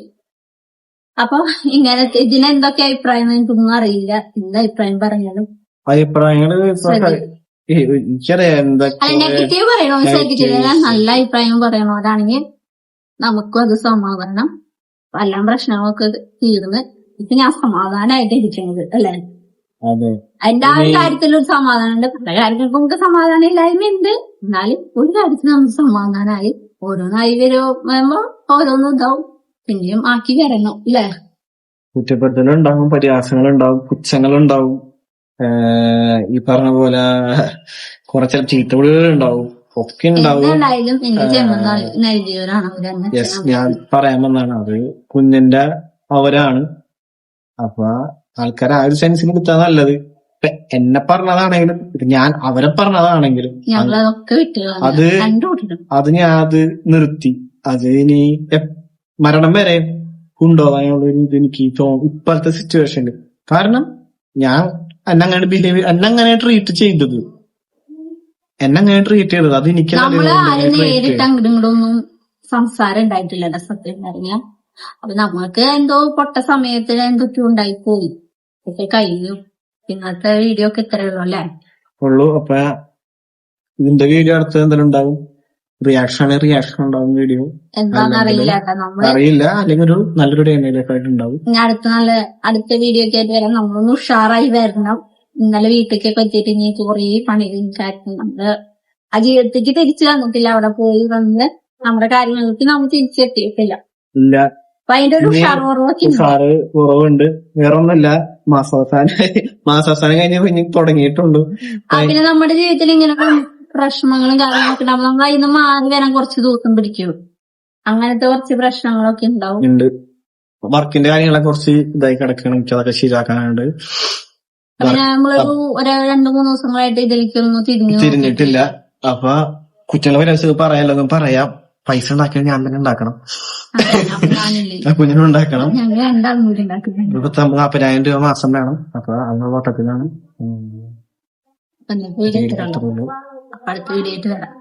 അപ്പൊ ഇങ്ങനത്തെ ഇതിനെന്തൊക്കെ അഭിപ്രായം എനിക്കൊന്നും അറിയില്ല. എന്താ അഭിപ്രായം പറഞ്ഞാലും നെഗറ്റീവ് പറയണോ നെഗറ്റീവ് നല്ല അഭിപ്രായം പറയണോരാണെങ്കിൽ നമുക്കും അത് സമാധാനം. എല്ലാം പ്രശ്നങ്ങളൊക്കെ തീർന്ന് ഇപ്പൊ ഞാൻ സമാധാനമായിട്ട് ഇരിക്കുന്നത് അല്ലേ. അതിന്റെ ആ ഒരു കാര്യത്തിലൊരു സമാധാനം ഉണ്ട്. പല കാര്യങ്ങൾക്കും നമുക്ക് സമാധാനം ഇല്ലായ്മയുണ്ട്. എന്നാലും ഒരു കാര്യത്തിൽ നമുക്ക് സമാധാനമായി. ഓരോന്നായി വരുമ്പോ ഓരോന്നും ഇതാവും. പിന്നെയും ആക്കി വരണം അല്ലേ. കുറ്റപ്പെടുത്തലുണ്ടാവും, പരിഹാസങ്ങളുണ്ടാവും, പുച്ഛങ്ങളുണ്ടാവും, ഈ പറഞ്ഞ പോലെ കുറച്ച് ചീത്തവിളികളുണ്ടാവും, ഒക്കെ ഉണ്ടാവും. യെസ്, ഞാൻ പറയാൻ വന്നാണ് അത് കുഞ്ഞിന്റെ അവരാണ്. അപ്പൊ ആൾക്കാർ ആ ഒരു സെൻസിന് കിട്ടാൻ നല്ലത്. എന്നെ പറഞ്ഞതാണെങ്കിലും ഞാൻ അവരെ പറഞ്ഞതാണെങ്കിലും അത് ഞാൻ അത് നിർത്തി. അത് ഇനി മരണം വരെ കൊണ്ടുപോകാനുള്ള ഒരു ഇത് എനിക്ക് ഇപ്പോഴത്തെ സിറ്റുവേഷനിൽ. കാരണം ഞാൻ എന്നെ അങ്ങനെ ട്രീറ്റ് ചെയ്തത് എന്നെ അങ്ങനെ ട്രീറ്റ് ചെയ്തത് അത് എനിക്ക് നമ്മള് ആരും നേരിട്ട് അങ്ങോട്ടും ഇങ്ങോട്ടും ഒന്നും സംസാരം ഉണ്ടായിട്ടില്ല സത്യം പറഞ്ഞ. അപ്പൊ നമ്മൾക്ക് എന്തോ പൊട്ട സമയത്ത് എന്തൊക്കെയോ ഉണ്ടായിപ്പോയി, ഒക്കെ കഴിഞ്ഞു. ഇന്നത്തെ വീഡിയോ ഒക്കെ ഇത്രയേ ഉള്ളൂ അല്ലേ ഉള്ളൂ. അപ്പൊ ഇതിന്റെ വീഡിയോ അടുത്ത് എന്തെങ്കിലും ഉണ്ടാവും, റിയാക്ഷൻ ഉണ്ടാവും വീഡിയോ. എന്താന്ന് അറിയില്ല കേട്ടോ. നമ്മള് അറിയില്ല, അല്ലെങ്കിൽ ഒരു നല്ലൊരു ഡേമേജൊക്കെ ആയിട്ട് ഉണ്ടാവും. ഇനി അടുത്ത വീഡിയോ ഒക്കെ ആയിട്ട് വരാം. നമ്മളൊന്ന് ഉഷാറായി വരണം. ഇന്നലെ വീട്ടിലേക്കൊക്കെ എത്തിയിട്ട് ഇനി കുറേ പണികളായിരുന്നു. നമ്മള് ആ ജീവിതത്തേക്ക് തിരിച്ചു വന്നിട്ടില്ല. അവിടെ പോയി വന്ന് നമ്മുടെ കാര്യങ്ങൾക്ക് നമ്മൾ തിരിച്ചെത്തിയിട്ടില്ല. ഇല്ല, അപ്പൊ അതിന്റെ ഒരു ഉഷാർ കുറവൊക്കെ സാറ് കുറവുണ്ട്. വേറൊന്നല്ല, മാസാവസാനം കഴിഞ്ഞപ്പോ ഇനി തുടങ്ങിയിട്ടുള്ളൂ. പിന്നെ നമ്മുടെ ജീവിതത്തിൽ ഇങ്ങനെ പ്രശ്നങ്ങളും കാര്യങ്ങളൊക്കെ ഉണ്ടാവും. നമ്മൾ അതിന് മാറി വരാൻ കുറച്ച് ദിവസം പിടിക്കും. അങ്ങനത്തെ കുറച്ച് പ്രശ്നങ്ങളൊക്കെ ഉണ്ടാവും. ഉണ്ട്. വർക്കിന്റെ കാര്യങ്ങളൊക്കെ കുറച്ച് ഇതായി കിടക്കണം, എനിക്ക് അതൊക്കെ ശരിയാക്കാനുണ്ട്. പിന്നെ നമ്മളൊരു 2-3 ദിവസങ്ങളായിട്ട് ഇതിലേക്കൊന്നും തിരിഞ്ഞിട്ടില്ല. അപ്പൊ കുറ്റങ്ങളെ പരസ്യം പറയാലൊന്നും പറയാം. പൈസ ഉണ്ടാക്കിയാൽ ഞാൻ തന്നെ ഉണ്ടാക്കണം, കുഞ്ഞിനും ഉണ്ടാക്കണം. 40,000 രൂപ മാസം വേണം. അപ്പൊ അങ്ങനെ ഓട്ടത്തിലാണ്. അടുത്ത വീഡിയോ ആയിട്ട് വരാം.